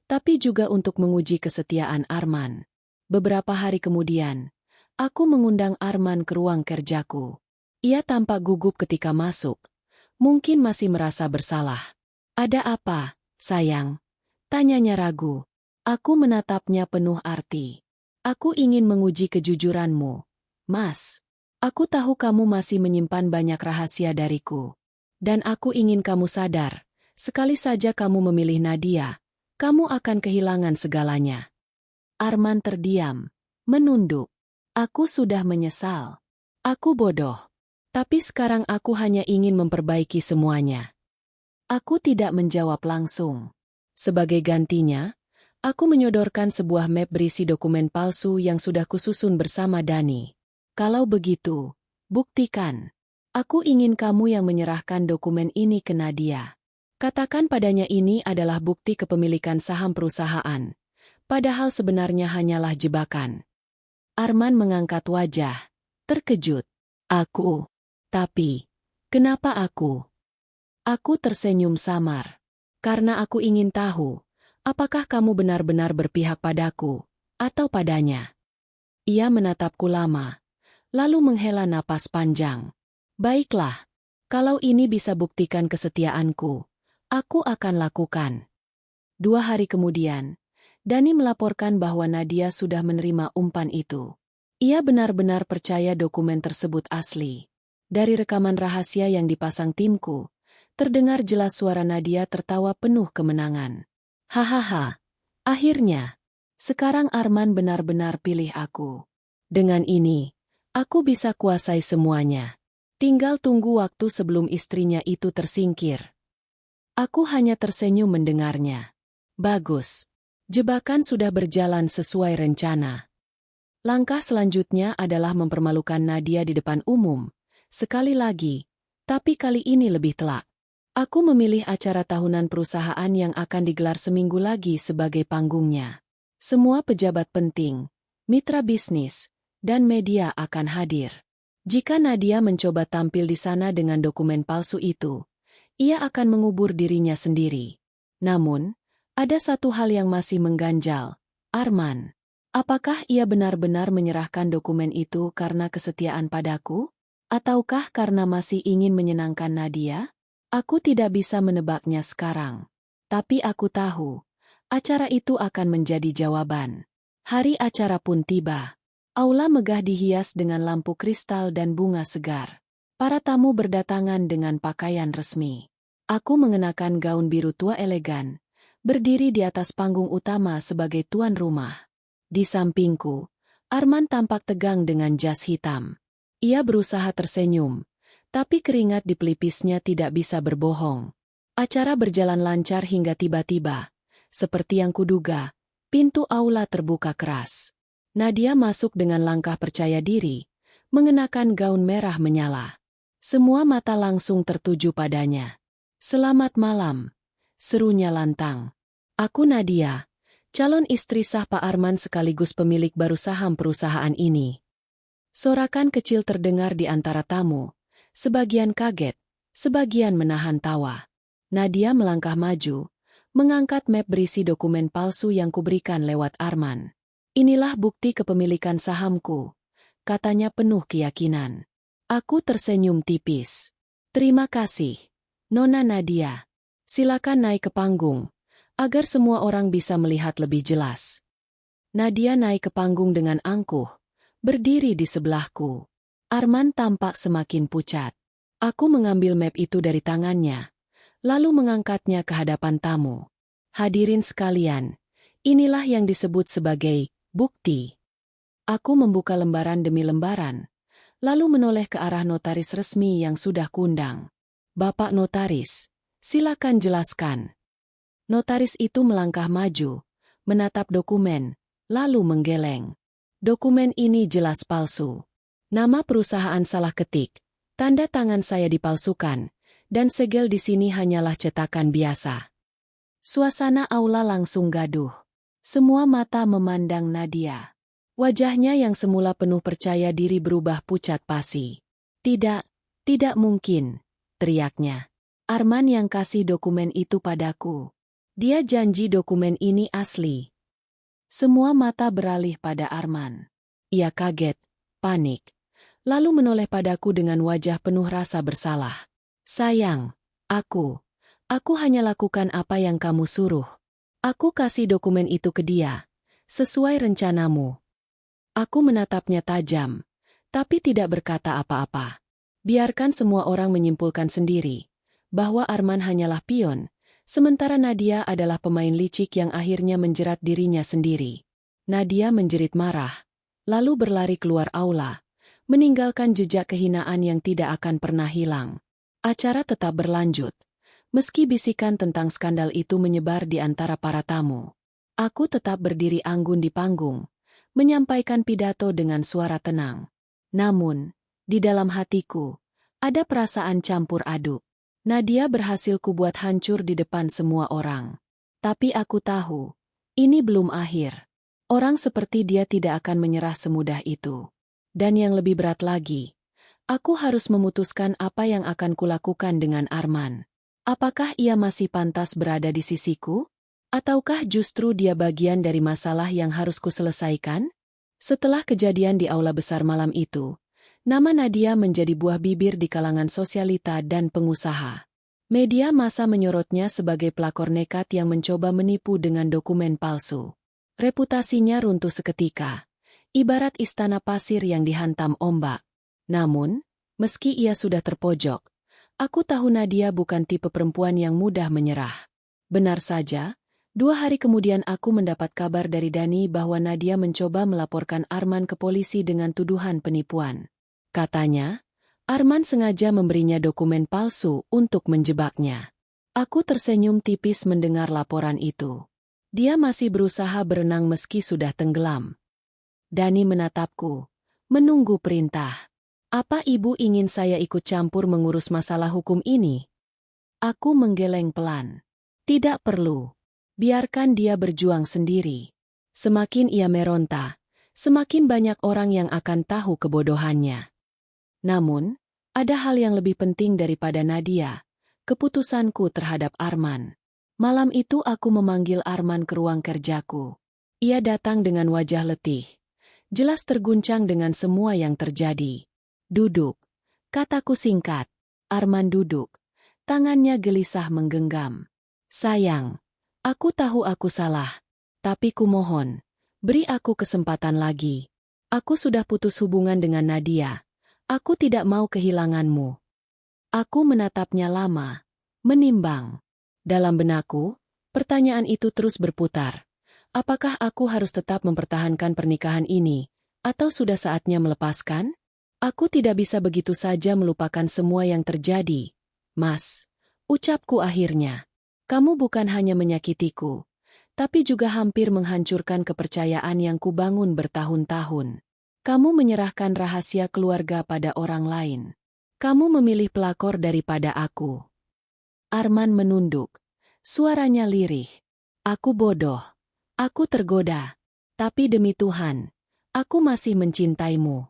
tapi juga untuk menguji kesetiaan Arman. Beberapa hari kemudian, aku mengundang Arman ke ruang kerjaku. Ia tampak gugup ketika masuk, mungkin masih merasa bersalah. "Ada apa, sayang?" tanyanya ragu. Aku menatapnya penuh arti. "Aku ingin menguji kejujuranmu, Mas. Aku tahu kamu masih menyimpan banyak rahasia dariku. Dan aku ingin kamu sadar, sekali saja kamu memilih Nadia, kamu akan kehilangan segalanya." Arman terdiam, menunduk. Aku sudah menyesal. Aku bodoh. Tapi sekarang aku hanya ingin memperbaiki semuanya. Aku tidak menjawab langsung. Sebagai gantinya, aku menyodorkan sebuah map berisi dokumen palsu yang sudah kususun bersama Dani. "Kalau begitu, buktikan. Aku ingin kamu yang menyerahkan dokumen ini ke Nadia. Katakan padanya ini adalah bukti kepemilikan saham perusahaan, padahal sebenarnya hanyalah jebakan." Arman mengangkat wajah, terkejut. "Aku? Tapi, kenapa aku?" Aku tersenyum samar. "Karena aku ingin tahu, apakah kamu benar-benar berpihak padaku, atau padanya." Ia menatapku lama, lalu menghela napas panjang. "Baiklah, kalau ini bisa buktikan kesetiaanku, aku akan lakukan." 2 hari kemudian, Dani melaporkan bahwa Nadia sudah menerima umpan itu. Ia benar-benar percaya dokumen tersebut asli. Dari rekaman rahasia yang dipasang timku, terdengar jelas suara Nadia tertawa penuh kemenangan. "Hahaha, akhirnya. Sekarang Arman benar-benar pilih aku. Dengan ini, aku bisa kuasai semuanya. Tinggal tunggu waktu sebelum istrinya itu tersingkir." Aku hanya tersenyum mendengarnya. Bagus. Jebakan sudah berjalan sesuai rencana. Langkah selanjutnya adalah mempermalukan Nadia di depan umum. Sekali lagi, tapi kali ini lebih telak. Aku memilih acara tahunan perusahaan yang akan digelar seminggu lagi sebagai panggungnya. Semua pejabat penting, mitra bisnis, dan media akan hadir. Jika Nadia mencoba tampil di sana dengan dokumen palsu itu, ia akan mengubur dirinya sendiri. Namun, ada satu hal yang masih mengganjal. Arman. Apakah ia benar-benar menyerahkan dokumen itu karena kesetiaan padaku? Ataukah karena masih ingin menyenangkan Nadia? Aku tidak bisa menebaknya sekarang. Tapi aku tahu, acara itu akan menjadi jawaban. Hari acara pun tiba. Aula megah dihias dengan lampu kristal dan bunga segar. Para tamu berdatangan dengan pakaian resmi. Aku mengenakan gaun biru tua elegan, berdiri di atas panggung utama sebagai tuan rumah. Di sampingku, Arman tampak tegang dengan jas hitam. Ia berusaha tersenyum, tapi keringat di pelipisnya tidak bisa berbohong. Acara berjalan lancar hingga tiba-tiba, seperti yang kuduga, pintu aula terbuka keras. Nadia masuk dengan langkah percaya diri, mengenakan gaun merah menyala. Semua mata langsung tertuju padanya. "Selamat malam," serunya lantang. "Aku Nadia, calon istri sah Pak Arman sekaligus pemilik baru saham perusahaan ini." Sorakan kecil terdengar di antara tamu, sebagian kaget, sebagian menahan tawa. Nadia melangkah maju, mengangkat map berisi dokumen palsu yang kuberikan lewat Arman. "Inilah bukti kepemilikan sahamku," katanya penuh keyakinan. Aku tersenyum tipis. "Terima kasih, Nona Nadia. Silakan naik ke panggung, agar semua orang bisa melihat lebih jelas." Nadia naik ke panggung dengan angkuh, berdiri di sebelahku. Arman tampak semakin pucat. Aku mengambil map itu dari tangannya, lalu mengangkatnya ke hadapan tamu. Hadirin sekalian, inilah yang disebut sebagai bukti. Aku membuka lembaran demi lembaran, lalu menoleh ke arah notaris resmi yang sudah kundang. Bapak Notaris, silakan jelaskan. Notaris itu melangkah maju, menatap dokumen, lalu menggeleng. Dokumen ini jelas palsu. Nama perusahaan salah ketik, tanda tangan saya dipalsukan, dan segel di sini hanyalah cetakan biasa. Suasana aula langsung gaduh. Semua mata memandang Nadia. Wajahnya yang semula penuh percaya diri berubah pucat pasi. Tidak mungkin, teriaknya. Arman yang kasih dokumen itu padaku. Dia janji dokumen ini asli. Semua mata beralih pada Arman. Ia kaget, panik, lalu menoleh padaku dengan wajah penuh rasa bersalah. Sayang, Aku hanya lakukan apa yang kamu suruh. Aku kasih dokumen itu ke dia, sesuai rencanamu. Aku menatapnya tajam, tapi tidak berkata apa-apa. Biarkan semua orang menyimpulkan sendiri, bahwa Arman hanyalah pion, sementara Nadia adalah pemain licik yang akhirnya menjerat dirinya sendiri. Nadia menjerit marah, lalu berlari keluar aula, meninggalkan jejak kehinaan yang tidak akan pernah hilang. Acara tetap berlanjut. Meski bisikan tentang skandal itu menyebar di antara para tamu, aku tetap berdiri anggun di panggung, menyampaikan pidato dengan suara tenang. Namun, di dalam hatiku, ada perasaan campur aduk. Nadia berhasil kubuat hancur di depan semua orang. Tapi aku tahu, ini belum akhir. Orang seperti dia tidak akan menyerah semudah itu. Dan yang lebih berat lagi, aku harus memutuskan apa yang akan kulakukan dengan Arman. Apakah ia masih pantas berada di sisiku? Ataukah justru dia bagian dari masalah yang harus kuselesaikan? Setelah kejadian di aula besar malam itu, nama Nadia menjadi buah bibir di kalangan sosialita dan pengusaha. Media massa menyorotnya sebagai pelakor nekat yang mencoba menipu dengan dokumen palsu. Reputasinya runtuh seketika, ibarat istana pasir yang dihantam ombak. Namun, meski ia sudah terpojok, aku tahu Nadia bukan tipe perempuan yang mudah menyerah. Benar saja, 2 hari kemudian aku mendapat kabar dari Dani bahwa Nadia mencoba melaporkan Arman ke polisi dengan tuduhan penipuan. Katanya, Arman sengaja memberinya dokumen palsu untuk menjebaknya. Aku tersenyum tipis mendengar laporan itu. Dia masih berusaha berenang meski sudah tenggelam. Dani menatapku, menunggu perintah. Apa ibu ingin saya ikut campur mengurus masalah hukum ini? Aku menggeleng pelan. Tidak perlu. Biarkan dia berjuang sendiri. Semakin ia meronta, semakin banyak orang yang akan tahu kebodohannya. Namun, ada hal yang lebih penting daripada Nadia, keputusanku terhadap Arman. Malam itu aku memanggil Arman ke ruang kerjaku. Ia datang dengan wajah letih, jelas terguncang dengan semua yang terjadi. Duduk, kataku singkat. Arman duduk, tangannya gelisah menggenggam. Sayang, aku tahu aku salah, tapi kumohon, beri aku kesempatan lagi. Aku sudah putus hubungan dengan Nadia. Aku tidak mau kehilanganmu. Aku menatapnya lama, menimbang. Dalam benakku, pertanyaan itu terus berputar. Apakah aku harus tetap mempertahankan pernikahan ini, atau sudah saatnya melepaskan? Aku tidak bisa begitu saja melupakan semua yang terjadi. Mas, ucapku akhirnya. Kamu bukan hanya menyakitiku, tapi juga hampir menghancurkan kepercayaan yang kubangun bertahun-tahun. Kamu menyerahkan rahasia keluarga pada orang lain. Kamu memilih pelakor daripada aku. Arman menunduk. Suaranya lirih. Aku bodoh. Aku tergoda. Tapi demi Tuhan, aku masih mencintaimu.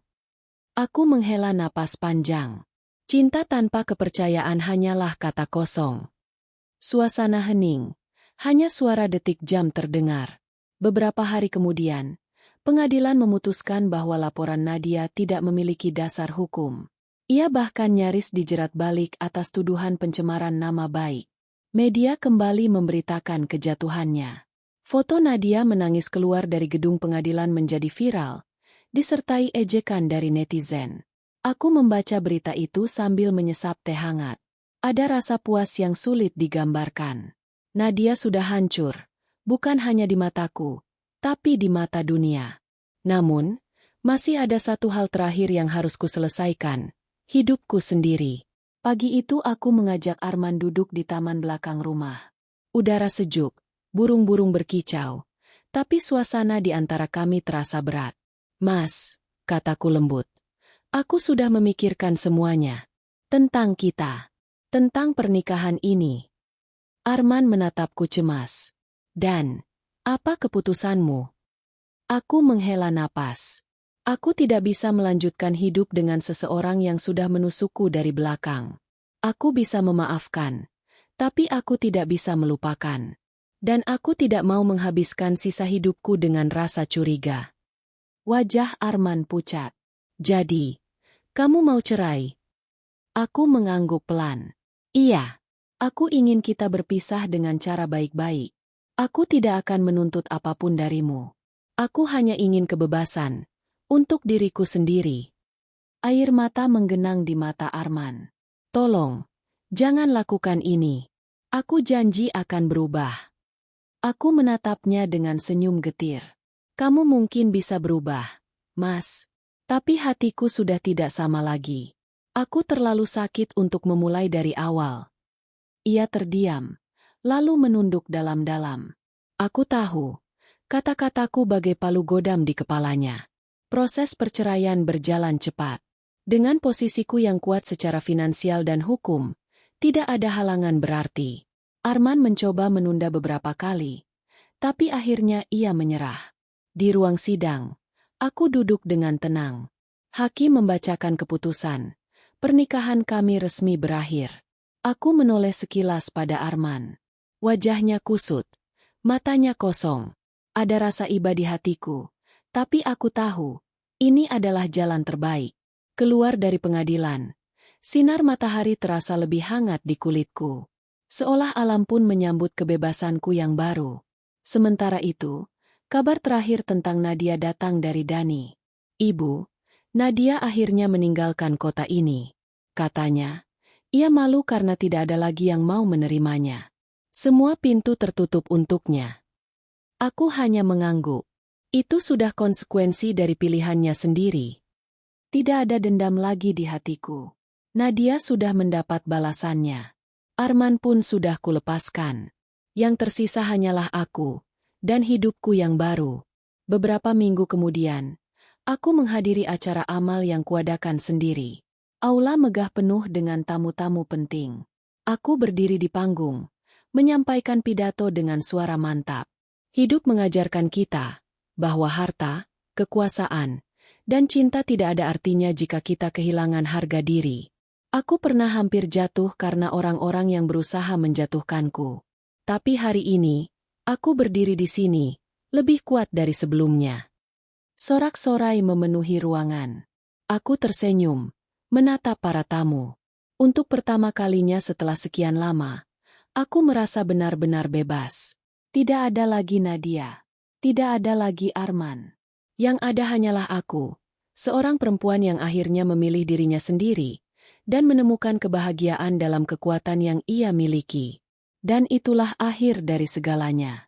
Aku menghela napas panjang. Cinta tanpa kepercayaan hanyalah kata kosong. Suasana hening. Hanya suara detik jam terdengar. Beberapa hari kemudian, pengadilan memutuskan bahwa laporan Nadia tidak memiliki dasar hukum. Ia bahkan nyaris dijerat balik atas tuduhan pencemaran nama baik. Media kembali memberitakan kejatuhannya. Foto Nadia menangis keluar dari gedung pengadilan menjadi viral, disertai ejekan dari netizen. Aku membaca berita itu sambil menyesap teh hangat. Ada rasa puas yang sulit digambarkan. Nadia sudah hancur, bukan hanya di mataku, tapi di mata dunia. Namun, masih ada satu hal terakhir yang harus kuselesaikan, hidupku sendiri. Pagi itu aku mengajak Arman duduk di taman belakang rumah. Udara sejuk, burung-burung berkicau, tapi suasana di antara kami terasa berat. Mas, kataku lembut, aku sudah memikirkan semuanya. Tentang kita. Tentang pernikahan ini. Arman menatapku cemas. Dan, apa keputusanmu? Aku menghela napas. Aku tidak bisa melanjutkan hidup dengan seseorang yang sudah menusukku dari belakang. Aku bisa memaafkan, tapi aku tidak bisa melupakan. Dan aku tidak mau menghabiskan sisa hidupku dengan rasa curiga. Wajah Arman pucat. Jadi, kamu mau cerai? Aku mengangguk pelan. Iya, aku ingin kita berpisah dengan cara baik-baik. Aku tidak akan menuntut apapun darimu. Aku hanya ingin kebebasan, untuk diriku sendiri. Air mata menggenang di mata Arman. Tolong, jangan lakukan ini. Aku janji akan berubah. Aku menatapnya dengan senyum getir. Kamu mungkin bisa berubah, Mas. Tapi hatiku sudah tidak sama lagi. Aku terlalu sakit untuk memulai dari awal. Ia terdiam, lalu menunduk dalam-dalam. Aku tahu. Kata-kataku bagai palu godam di kepalanya. Proses perceraian berjalan cepat. Dengan posisiku yang kuat secara finansial dan hukum, tidak ada halangan berarti. Arman mencoba menunda beberapa kali, tapi akhirnya ia menyerah. Di ruang sidang, aku duduk dengan tenang. Hakim membacakan keputusan. Pernikahan kami resmi berakhir. Aku menoleh sekilas pada Arman. Wajahnya kusut, matanya kosong. Ada rasa iba di hatiku, tapi aku tahu, ini adalah jalan terbaik. Keluar dari pengadilan, sinar matahari terasa lebih hangat di kulitku. Seolah alam pun menyambut kebebasanku yang baru. Sementara itu, kabar terakhir tentang Nadia datang dari Dani. Ibu, Nadia akhirnya meninggalkan kota ini. Katanya, ia malu karena tidak ada lagi yang mau menerimanya. Semua pintu tertutup untuknya. Aku hanya mengangguk. Itu sudah konsekuensi dari pilihannya sendiri. Tidak ada dendam lagi di hatiku. Nadia sudah mendapat balasannya. Arman pun sudah kulepaskan. Yang tersisa hanyalah aku, dan hidupku yang baru. Beberapa minggu kemudian, aku menghadiri acara amal yang kuadakan sendiri. Aula megah penuh dengan tamu-tamu penting. Aku berdiri di panggung, menyampaikan pidato dengan suara mantap. Hidup mengajarkan kita bahwa harta, kekuasaan, dan cinta tidak ada artinya jika kita kehilangan harga diri. Aku pernah hampir jatuh karena orang-orang yang berusaha menjatuhkanku. Tapi hari ini, aku berdiri di sini, lebih kuat dari sebelumnya. Sorak-sorai memenuhi ruangan. Aku tersenyum, menatap para tamu. Untuk pertama kalinya setelah sekian lama, aku merasa benar-benar bebas. Tidak ada lagi Nadia. Tidak ada lagi Arman. Yang ada hanyalah aku, seorang perempuan yang akhirnya memilih dirinya sendiri, dan menemukan kebahagiaan dalam kekuatan yang ia miliki. Dan itulah akhir dari segalanya.